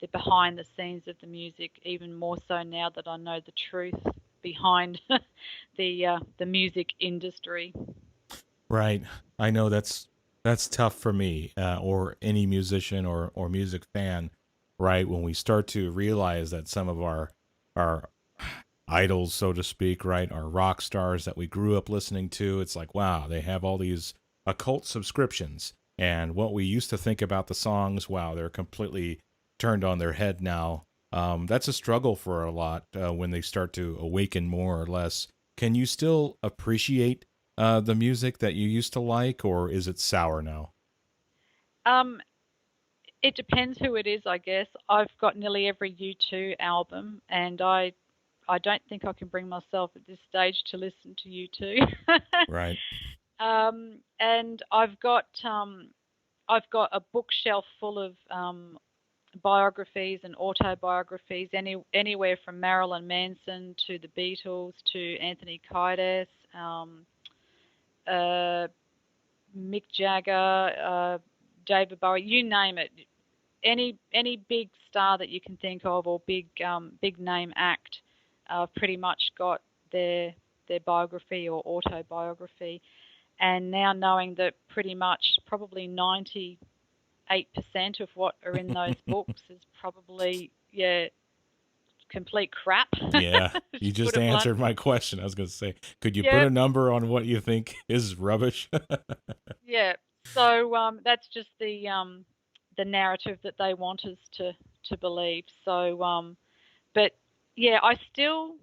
the behind the scenes of the music, even more so now that I know the truth behind the music industry. Right. I know that's tough for me, or any musician or music fan, right? When we start to realize that some of our idols, so to speak, right, our rock stars that we grew up listening to, it's like, wow, they have all these occult subscriptions, and what we used to think about the songs, wow, they're completely turned on their head now. That's a struggle for a lot when they start to awaken more or less. Can you still appreciate the music that you used to like, or is it sour now? Um, it depends who it is, I guess. I've got nearly every U2 album, and I don't think I can bring myself at this stage to listen to U2. Right. And I've got a bookshelf full of biographies and autobiographies, anywhere from Marilyn Manson to the Beatles to Anthony Kiedis, uh, Mick Jagger, David Bowie, you name it. Any big star that you can think of, or big name act, pretty much got their biography or autobiography. And now knowing that pretty much probably 98% of what are in those books is probably, yeah, complete crap, Yeah, to you put just it blunt. answered my question. I was going to say, could you put Yeah, a number on what you think is rubbish? yeah. So that's just the narrative that they want us to believe. So, but yeah, I still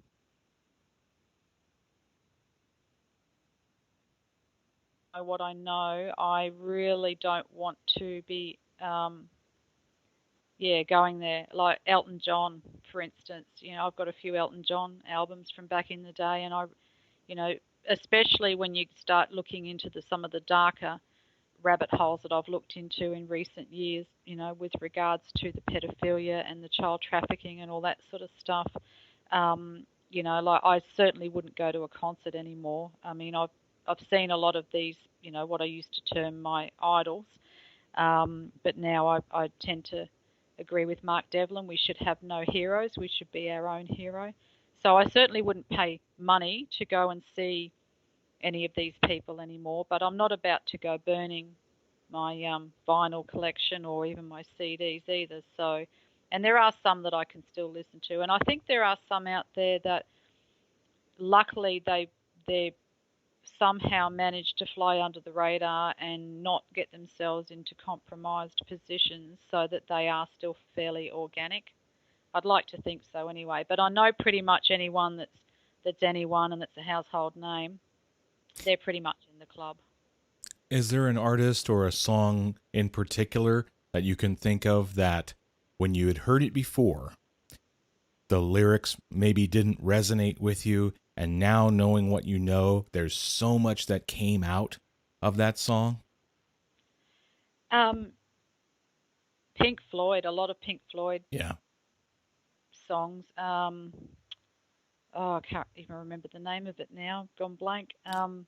know what I know. I really don't want to be yeah, going there. Like Elton John, for instance. I've got a few Elton John albums from back in the day, and you know, especially when you start looking into some of the darker rabbit holes that I've looked into in recent years, with regards to the pedophilia and the child trafficking and all that sort of stuff. Like I certainly wouldn't go to a concert anymore. I mean, I've seen a lot of these, what I used to term my idols, but now I tend to agree with Mark Devlin. We should have no heroes. We should be our own hero. So I certainly wouldn't pay money to go and see any of these people anymore. But I'm not about to go burning my vinyl collection or even my CDs either. So, and there are some that I can still listen to, and I think there are some out there that luckily they somehow manage to fly under the radar and not get themselves into compromised positions so that they are still fairly organic. I'd like to think so anyway, but I know pretty much anyone that's anyone and that's a household name, they're pretty much in the club. Is there an artist or a song in particular that you can think of that when you had heard it before, the lyrics maybe didn't resonate with you, and now knowing what you know, there's so much that came out of that song? Um, Pink Floyd, a lot of Pink Floyd Yeah, songs. I can't even remember the name of it now. Gone blank.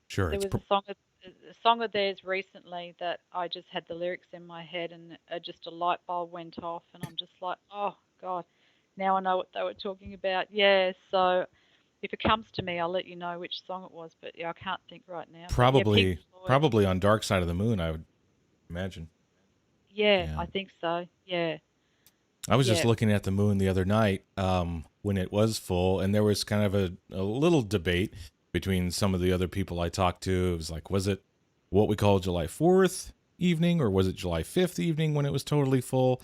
sure. There was a song of theirs recently that I just had the lyrics in my head, and just a light bulb went off, and I'm just like, oh God, now I know what they were talking about. Yeah, so if it comes to me, I'll let you know which song it was, but yeah, I can't think right now. But yeah, Pink probably Floyd. probably on Dark Side of the Moon, I would imagine. Yeah, Yeah. I think so. Yeah, I was just yeah. looking at the moon the other night when it was full, and there was kind of a little debate between some of the other people I talked to. It was like, was it what we call July 4th evening, or was it July 5th evening when it was totally full?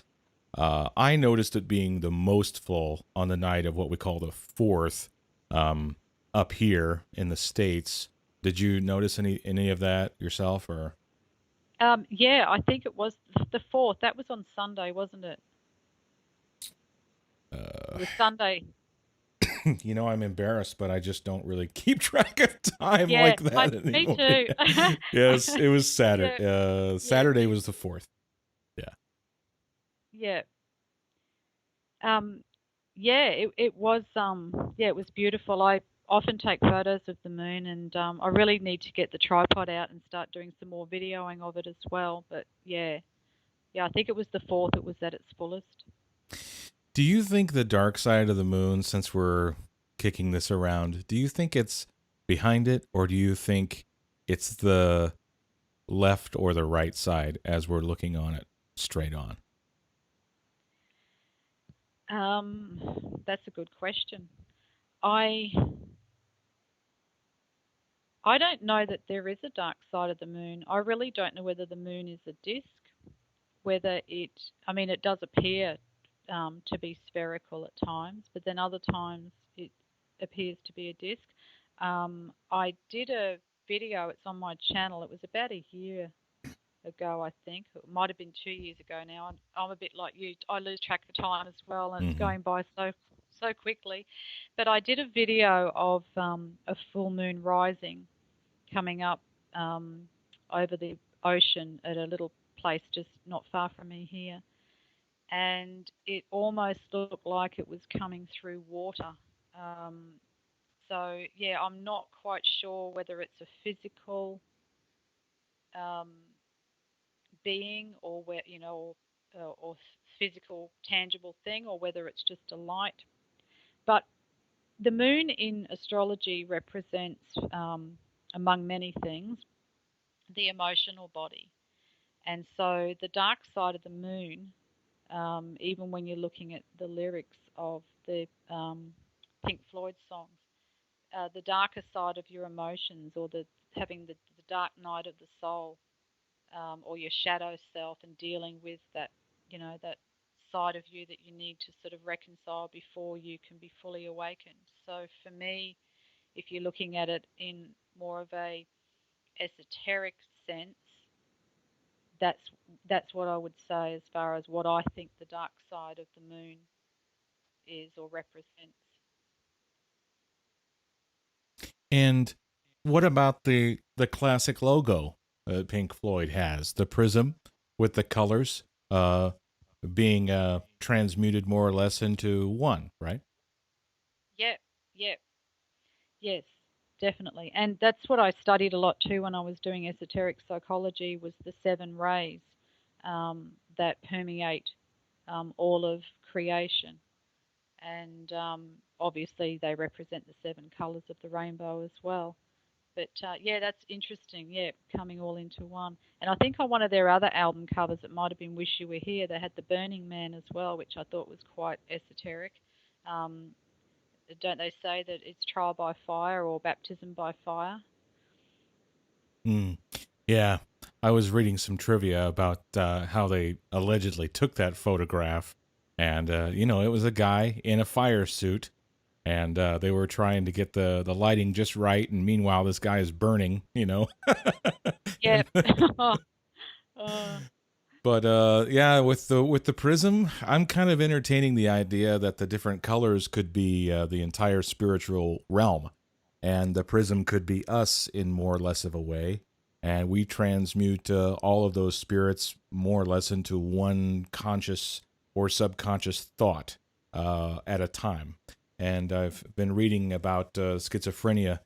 I noticed it being the most full on the night of what we call the 4th um, up here in the States. Did you notice any of that yourself, or? Yeah, I think it was the fourth. That was on Sunday, wasn't it? Uh, It was Sunday. I'm embarrassed, but I just don't really keep track of time Yeah, like that me anymore. too. Yes, it was Saturday. Yeah, yeah, Saturday was the 4th. Yeah. yeah. Um, yeah, it was yeah, it was beautiful. I often take photos of the moon, and I really need to get the tripod out and start doing some more videoing of it as well. But yeah, yeah, I think it was the fourth. It was at its fullest. Do you think the dark side of the moon, since we're kicking this around, do you think it's behind it, or do you think it's the left or the right side as we're looking on it straight on? That's a good question. I I don't know that there is a dark side of the moon. I really don't know whether the moon is a disk, whether I mean, it does appear to be spherical at times, but then other times it appears to be a disk. I did a video, it's on my channel, it was about a year ago, I think. It might have been 2 years ago now. I'm a bit like you, I lose track of time as well, and it's Mm-hmm. going by so quickly. But I did a video of a full moon rising coming up um, over the ocean at a little place just not far from me here. And it almost looked like it was coming through water. Um, so, yeah, I'm not quite sure whether it's a physical um, being or where, or physical, tangible thing, or whether it's just a light. But the moon in astrology represents, among many things, the emotional body. And so the dark side of the moon, even when you're looking at the lyrics of the Pink Floyd songs, the darker side of your emotions, or having the dark night of the soul, or your shadow self, and dealing with that, that side of you that you need to sort of reconcile before you can be fully awakened. So for me, if you're looking at it in more of a esoteric sense, that's what I would say as far as what I think the dark side of the moon is or represents. And what about the classic logo Pink Floyd has, the prism with the colors being transmuted more or less into one, right? Yep, yep, yes, definitely. And that's what I studied a lot too when I was doing esoteric psychology was the seven rays that permeate all of creation. And obviously they represent the seven colours of the rainbow as well. But yeah, that's interesting. Yeah, coming all into one. And I think on one of their other album covers, it might have been "Wish You Were Here." They had the Burning Man as well, which I thought was quite esoteric. Um, don't they say that it's trial by fire or baptism by fire? Mm. Yeah, I was reading some trivia about how they allegedly took that photograph, and it was a guy in a fire suit, and they were trying to get the lighting just right, and meanwhile this guy is burning, Yep. and uh, but yeah, with the prism, I'm kind of entertaining the idea that the different colors could be the entire spiritual realm, and the prism could be us in more or less of a way, and we transmute all of those spirits more or less into one conscious or subconscious thought at a time. And I've been reading about schizophrenia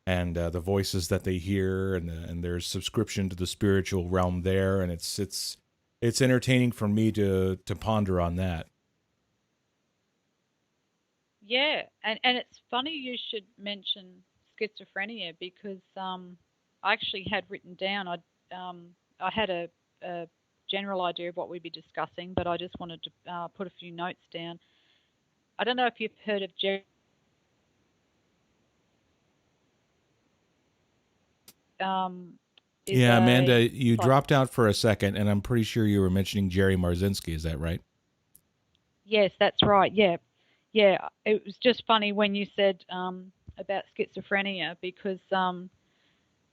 and the voices that they hear, and there's subscription to the spiritual realm there, and it's entertaining for me to ponder on that. yeah, and it's funny you should mention schizophrenia because I actually had written down I had a general idea of what we'd be discussing, but I just wanted to put a few notes down. I don't know if you've heard of Jerry. Um, is Yeah, a Amanda, you psych. dropped out for a second, and I'm pretty sure you were mentioning Jerry Marzinski. Is that right? Yes, that's right. Yeah, yeah. It was just funny when you said about schizophrenia because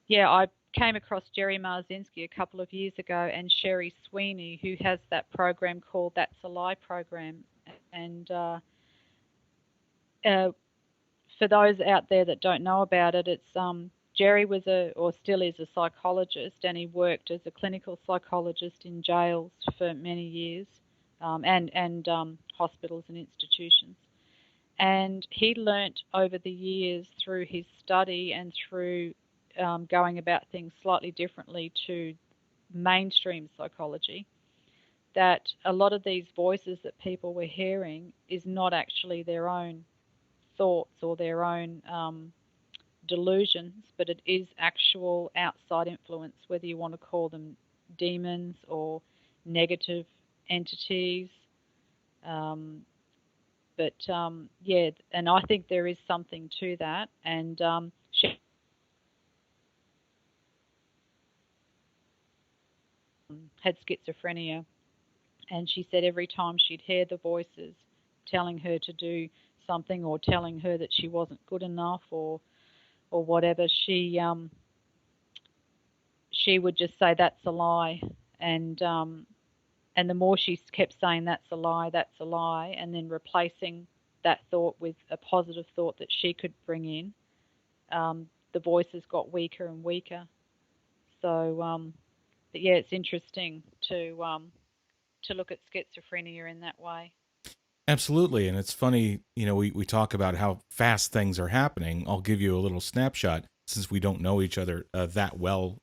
yeah, I came across Jerry Marzinski a couple of years ago and Sherry Sweeney, who has that program called That's a Lie program. And uh, for those out there that don't know about it, it's Jerry was or still is a psychologist, and he worked as a clinical psychologist in jails for many years, and hospitals and institutions. And he learnt over the years through his study and through going about things slightly differently to mainstream psychology that a lot of these voices that people were hearing is not actually their own thoughts or their own delusions, but it is actual outside influence, whether you want to call them demons or negative entities. Um, but yeah, and I think there is something to that. And she had schizophrenia, and she said every time she'd hear the voices telling her to do something or telling her that she wasn't good enough or whatever, she would just say that's a lie, and the more she kept saying that's a lie, and then replacing that thought with a positive thought that she could bring in, the voices got weaker and weaker. So, but yeah, it's interesting to look at schizophrenia in that way. Absolutely. And it's funny, we talk about how fast things are happening. I'll give you a little snapshot since we don't know each other that well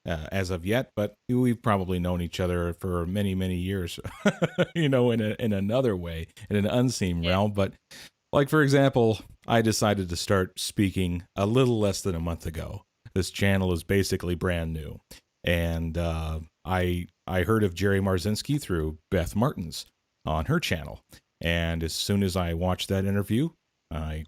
as of yet, but we've probably known each other for many, many years, in another way, in an unseen Yeah. realm. But like, for example, I decided to start speaking a little less than a month ago. This channel is basically brand new. And I heard of Jerry Marzinski through Beth Martins on her channel. And as soon as I watched that interview, I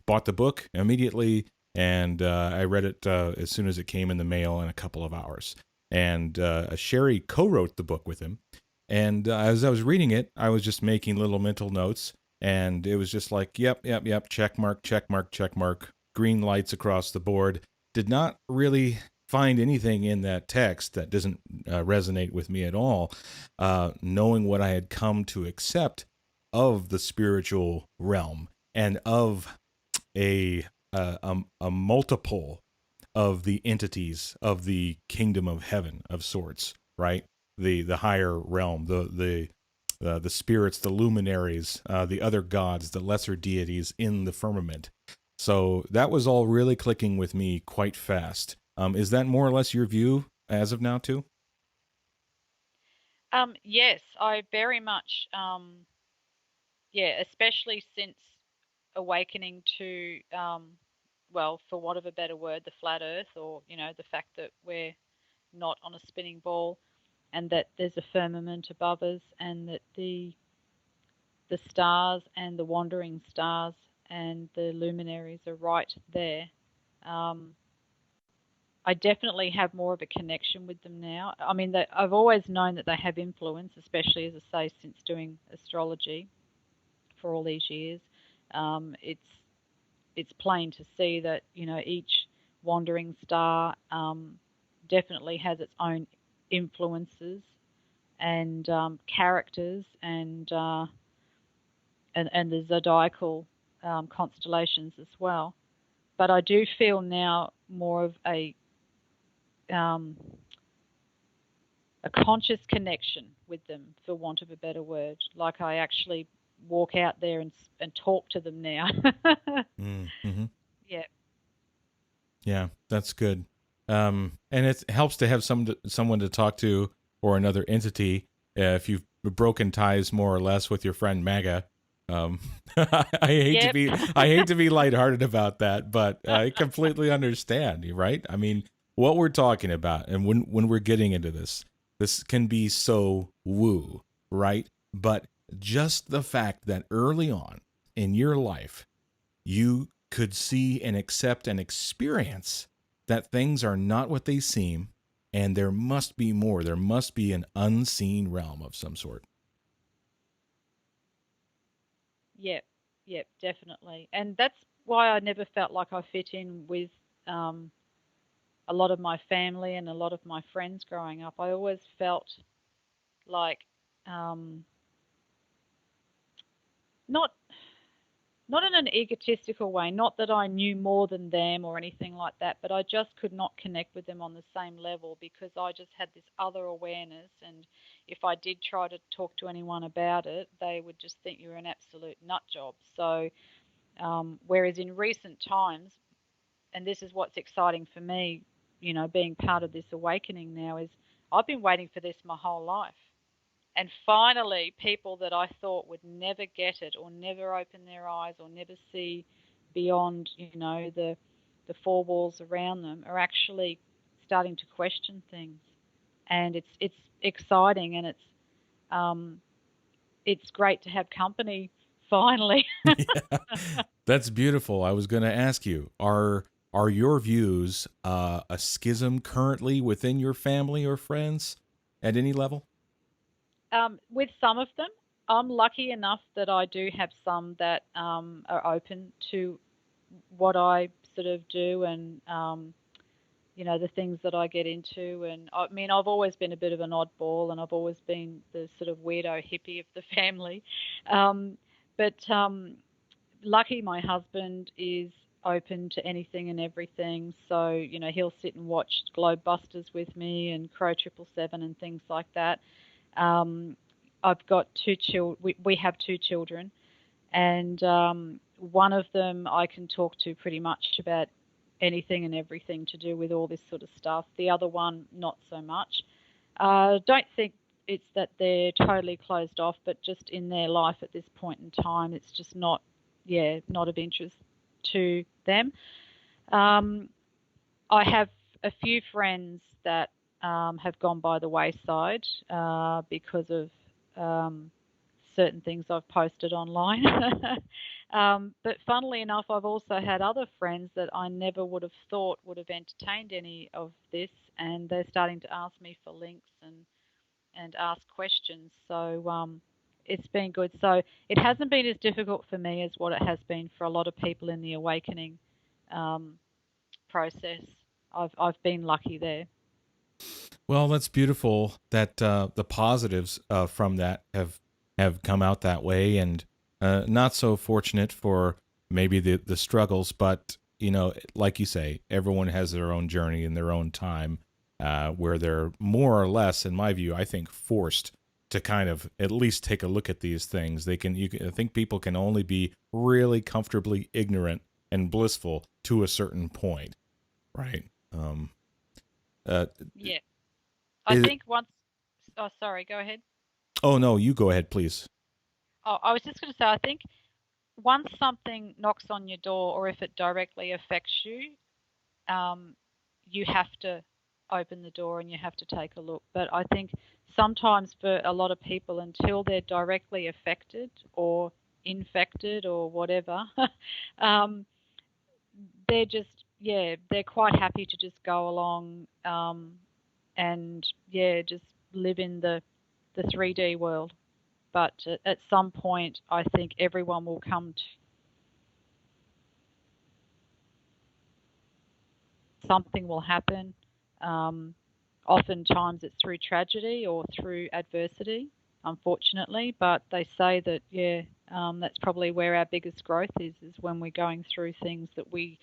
bought the book immediately, and I read it as soon as it came in the mail in a couple of hours. And Sherry co-wrote the book with him. And as I was reading it, I was just making little mental notes, and it was just like, yep, yep, yep, check mark, check mark, check mark, green lights across the board. Did not really find anything in that text that doesn't resonate with me at all. Knowing what I had come to accept of the spiritual realm and of a multiple of the entities of the kingdom of heaven of sorts, right? The higher realm, the spirits, the luminaries, the other gods, the lesser deities in the firmament. So that was all really clicking with me quite fast. Is that more or less your view as of now too? Yes, I very much, yeah, especially since awakening to, well, for want of a better word, the flat earth, or, the fact that we're not on a spinning ball, and that there's a firmament above us, and that the stars and the wandering stars and the luminaries are right there. Um, I definitely have more of a connection with them now. I mean, I've always known that they have influence, especially, as I say, since doing astrology for all these years. It's plain to see that each wandering star definitely has its own influences and characters and the zodiacal constellations as well. But I do feel now more of um, a conscious connection with them, for want of a better word. Like I actually walk out there and talk to them now. Mm-hmm. Yeah. Yeah, that's good. And it helps to have someone to talk to or another entity if you've broken ties more or less with your friend Maga. Um, Yep. I hate to be lighthearted about that, but I completely understand. Right? I mean, what we're talking about, and when we're getting into this can be so woo, right? But just the fact that early on in your life you could see and accept and experience that things are not what they seem, and there must be more. There must be an unseen realm of some sort. Yep. Yep. Definitely. And that's why I never felt like I fit in with um, a lot of my family and a lot of my friends growing up. I always felt like um, not not in an egotistical way, not that I knew more than them or anything like that, but I just could not connect with them on the same level because I just had this other awareness. And if I did try to talk to anyone about it, they would just think you're an absolute nut job. So, whereas in recent times, and this is what's exciting for me, being part of this awakening now, is I've been waiting for this my whole life. And finally, people that I thought would never get it or never open their eyes or never see beyond, the four walls around them are actually starting to question things. And it's exciting, and um, it's great to have company finally. Yeah, that's beautiful. I was going to ask you, are your views a schism currently within your family or friends at any level? With some of them, I'm lucky enough that I do have some that are open to what I sort of do, and the things that I get into. And I mean, I've always been a bit of an oddball, and I've always been the sort of weirdo hippie of the family. But lucky my husband is open to anything and everything. So, he'll sit and watch Globebusters with me and Crow 777 and things like that. Um, I've got two children. We have two children, and one of them I can talk to pretty much about anything and everything to do with all this sort of stuff. The other one, not so much. Don't think it's that they're totally closed off, but just in their life at this point in time, it's just not, yeah, not of interest to them. Um, I have a few friends that have gone by the wayside because of um, certain things I've posted online. But funnily enough, I've also had other friends that I never would have thought would have entertained any of this, and they're starting to ask me for links and ask questions. So it's been good. So it hasn't been as difficult for me as what it has been for a lot of people in the awakening um, process. I've been lucky there. Well, that's beautiful that the positives from that have come out that way, and not so fortunate for maybe the struggles. But like you say, everyone has their own journey in their own time, where they're more or less, in my view, I think, forced to kind of at least take a look at these things. I think people can only be really comfortably ignorant and blissful to a certain point, right? Uh, Yeah. I is, think once. Oh, sorry. Go ahead. Oh no, you go ahead, please. Oh, I was just going to say, I think once something knocks on your door, or if it directly affects you, um, you have to open the door and you have to take a look. But I think sometimes for a lot of people, until they're directly affected or infected or whatever, um, they're just, yeah, they're quite happy to just go along, and yeah, just live in the 3D world. But at some point, I think everyone will come to something will happen. Um, Oftentimes it's through tragedy or through adversity, unfortunately. But they say that, yeah, that's probably where our biggest growth is when we're going through things that we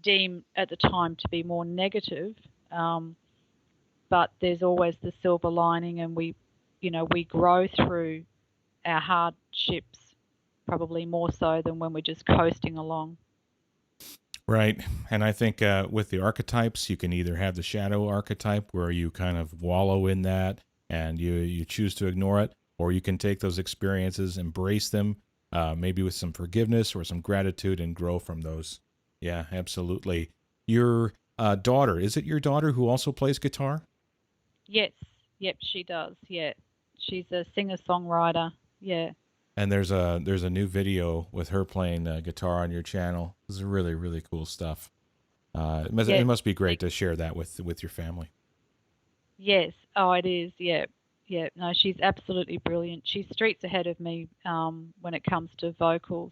deem at the time to be more negative. Um, but there's always the silver lining, and we grow through our hardships probably more so than when we're just coasting along. Right. And I think with the archetypes, you can either have the shadow archetype where you kind of wallow in that and you choose to ignore it, or you can take those experiences, embrace them, maybe with some forgiveness or some gratitude, and grow from those. Yeah, absolutely. Your daughter, is it your daughter who also plays guitar? Yes, yep, she does. Yeah, she's a singer-songwriter. Yeah, And there's a new video with her playing guitar on your channel. This is really really cool stuff. It yes, must be great thank- to share that with your family. yes. Oh, it is. Yeah, yeah. No, she's absolutely brilliant. She's streets ahead of me when it comes to vocal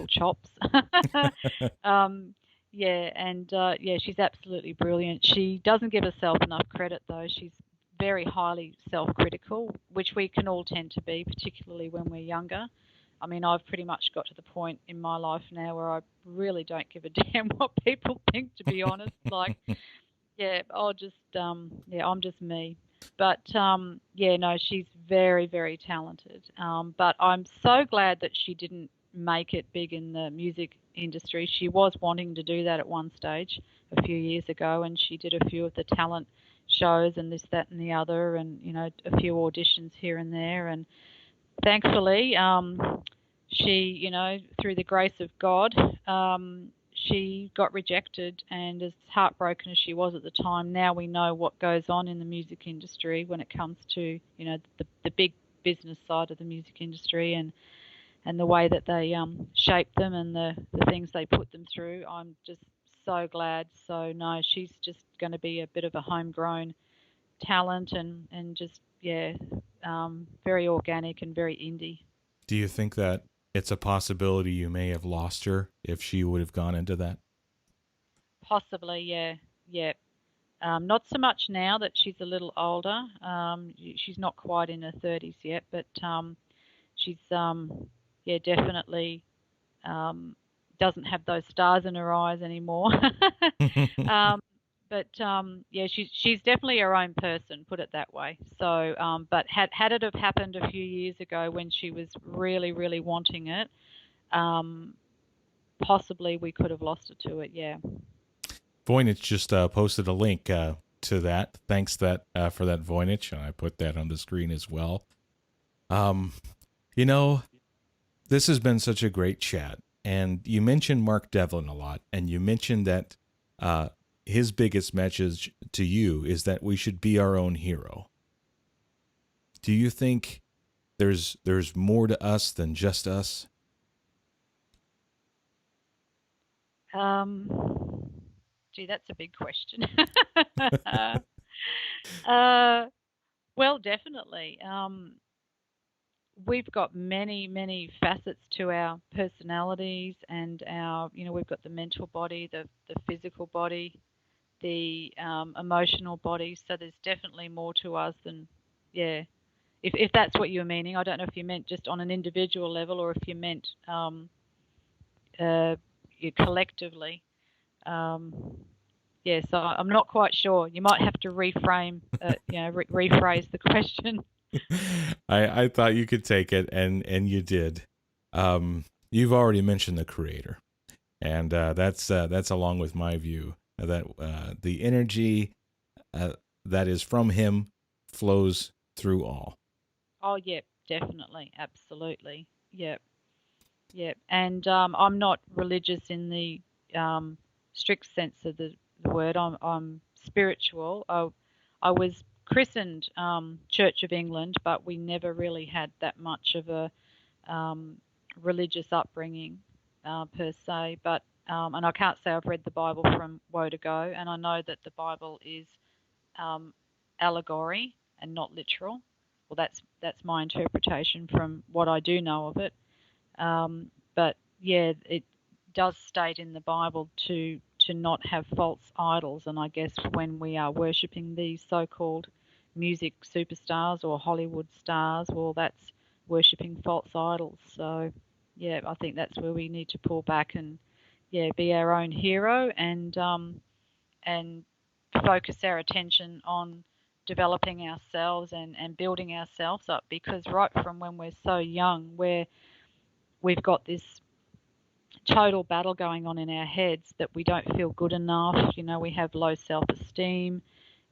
chops. um, yeah, and yeah, she's absolutely brilliant. She doesn't give herself enough credit, though. She's very highly self-critical, which we can all tend to be, particularly when we're younger. I mean, I've pretty much got to the point in my life now where I really don't give a damn what people think, to be honest. Like, yeah, yeah, I'm just me. But yeah, no, she's very, very talented. But I'm so glad that she didn't make it big in the music industry. She was wanting to do that at one stage a few years ago, and she did a few of the talent shows and this, that, and the other, and a few auditions here and there. And thankfully, she, through the grace of God, she got rejected. And as heartbroken as she was at the time, now we know what goes on in the music industry when it comes to, the big business side of the music industry, and the way that they shape them, and the things they put them through. I'm just so glad. So, no, she's just going to be a bit of a homegrown talent, and just, yeah, very organic and very indie. Do you think that it's a possibility you may have lost her if she would have gone into that? Possibly, yeah, yeah. Not so much now that she's a little older. She's not quite in her 30s yet, but she's yeah, definitely um, doesn't have those stars in her eyes anymore. um, but yeah, she's definitely her own person, put it that way. So, but had it have happened a few years ago when she was really, really wanting it, um, possibly we could have lost her to it. Yeah. Voynich just posted a link to that. Thanks for that, Voynich, and I put that on the screen as well. Um, you know, this has been such a great chat, and you mentioned Mark Devlin a lot, and you mentioned that uh, his biggest message to you is that we should be our own hero. Do you think there's more to us than just us? Um, Gee, that's a big question. uh, well, definitely. We've got many, many facets to our personalities, and we've got the mental body, the physical body, the emotional body. So there's definitely more to us than, yeah. If that's what you were meaning, I don't know if you meant just on an individual level or if you meant collectively. Yeah, so I'm not quite sure. You might have to rephrase the question. I thought you could take it, and you did. You've already mentioned the creator, and that's along with my view that the energy that is from him flows through all. Oh, yep, definitely, absolutely, yep, yep. And I'm not religious in the strict sense of the word. I'm spiritual. I was christened Church of England, but we never really had that much of a um, religious upbringing per se. But and I can't say I've read the Bible from woe to go, and I know that the Bible is um, allegory and not literal. Well, that's my interpretation from what I do know of it. But yeah, it does state in the Bible to not have false idols, and I guess when we are worshipping these so-called music superstars or Hollywood stars, well, that's worshipping false idols. So yeah, I think that's where we need to pull back and yeah, be our own hero and focus our attention on developing ourselves and building ourselves up, because right from when we're so young, we've got this total battle going on in our heads that we don't feel good enough. You know, we have low self-esteem.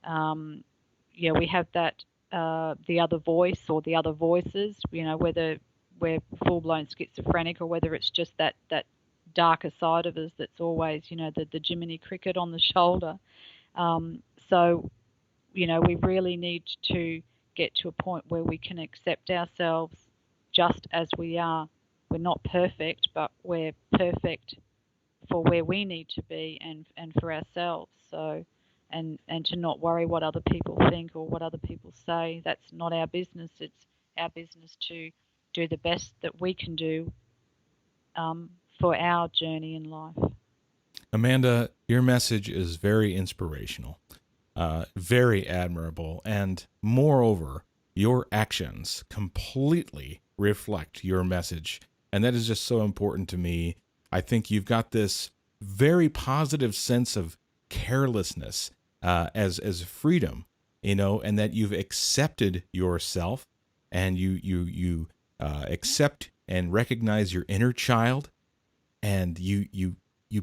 Yeah, we have that the other voice or the other voices. You know, whether we're full-blown schizophrenic or whether it's just that darker side of us that's always, you know, the Jiminy Cricket on the shoulder. So, you know, we really need to get to a point where we can accept ourselves just as we are. We're not perfect, but we're perfect for where we need to be and for ourselves. So, and to not worry what other people think or what other people say. That's not our business. It's our business to do the best that we can do for our journey in life. Amanda, your message is very inspirational, very admirable, and moreover, your actions completely reflect your message. And that is just so important to me. I think you've got this very positive sense of carelessness as freedom, you know, and that you've accepted yourself and you accept and recognize your inner child, and you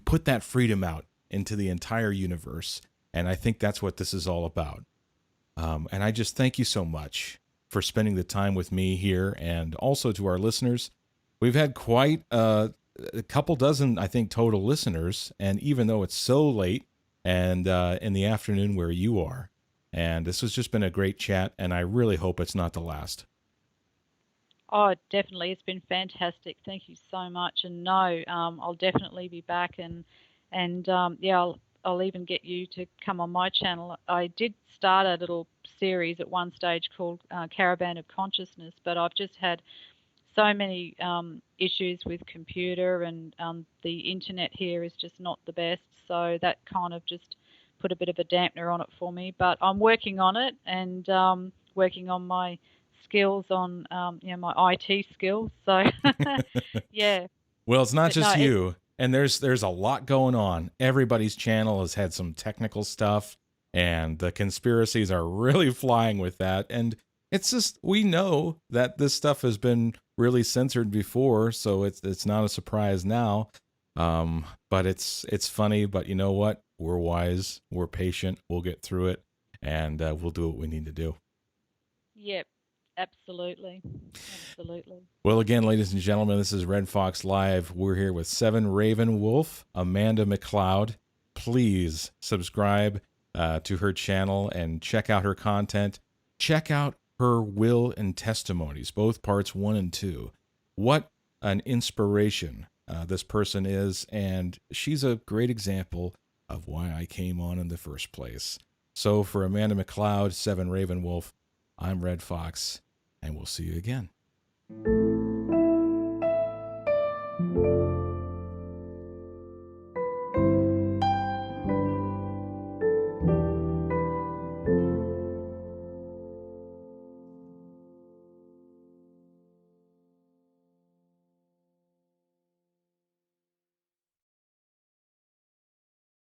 put that freedom out into the entire universe. And I think that's what this is all about. And I just thank you so much for spending the time with me here, and also to our listeners. We've had quite a couple dozen, I think, total listeners, and even though it's so late and in the afternoon where you are, and this has just been a great chat, and I really hope it's not the last. Oh, definitely. It's been fantastic. Thank you so much. And no, I'll definitely be back, and yeah, I'll even get you to come on my channel. I did start a little series at one stage called Caravan of Consciousness, but I've just had so many issues with computer, and the internet here is just not the best. So that kind of just put a bit of a dampener on it for me. But I'm working on it, and working on my skills on my IT skills. So yeah, Well, it's not but no, just you, and there's a lot going on. Everybody's channel has had some technical stuff, and the conspiracies are really flying with that. And it's just, we know that this stuff has been really censored before, so it's not a surprise now. But it's funny. But you know what? We're wise. We're patient. We'll get through it, and we'll do what we need to do. yep, absolutely, absolutely. Well, again, ladies and gentlemen, this is Red Fox Live. We're here with 7RavenWolf, Amanda McLeod. Please subscribe to her channel and check out her content. Check out her will and testimonies, both parts 1 and 2. What an inspiration this person is, and she's a great example of why I came on in the first place. So for Amanda McLeod, 7RavenWolf, I'm Red Fox, and we'll see you again.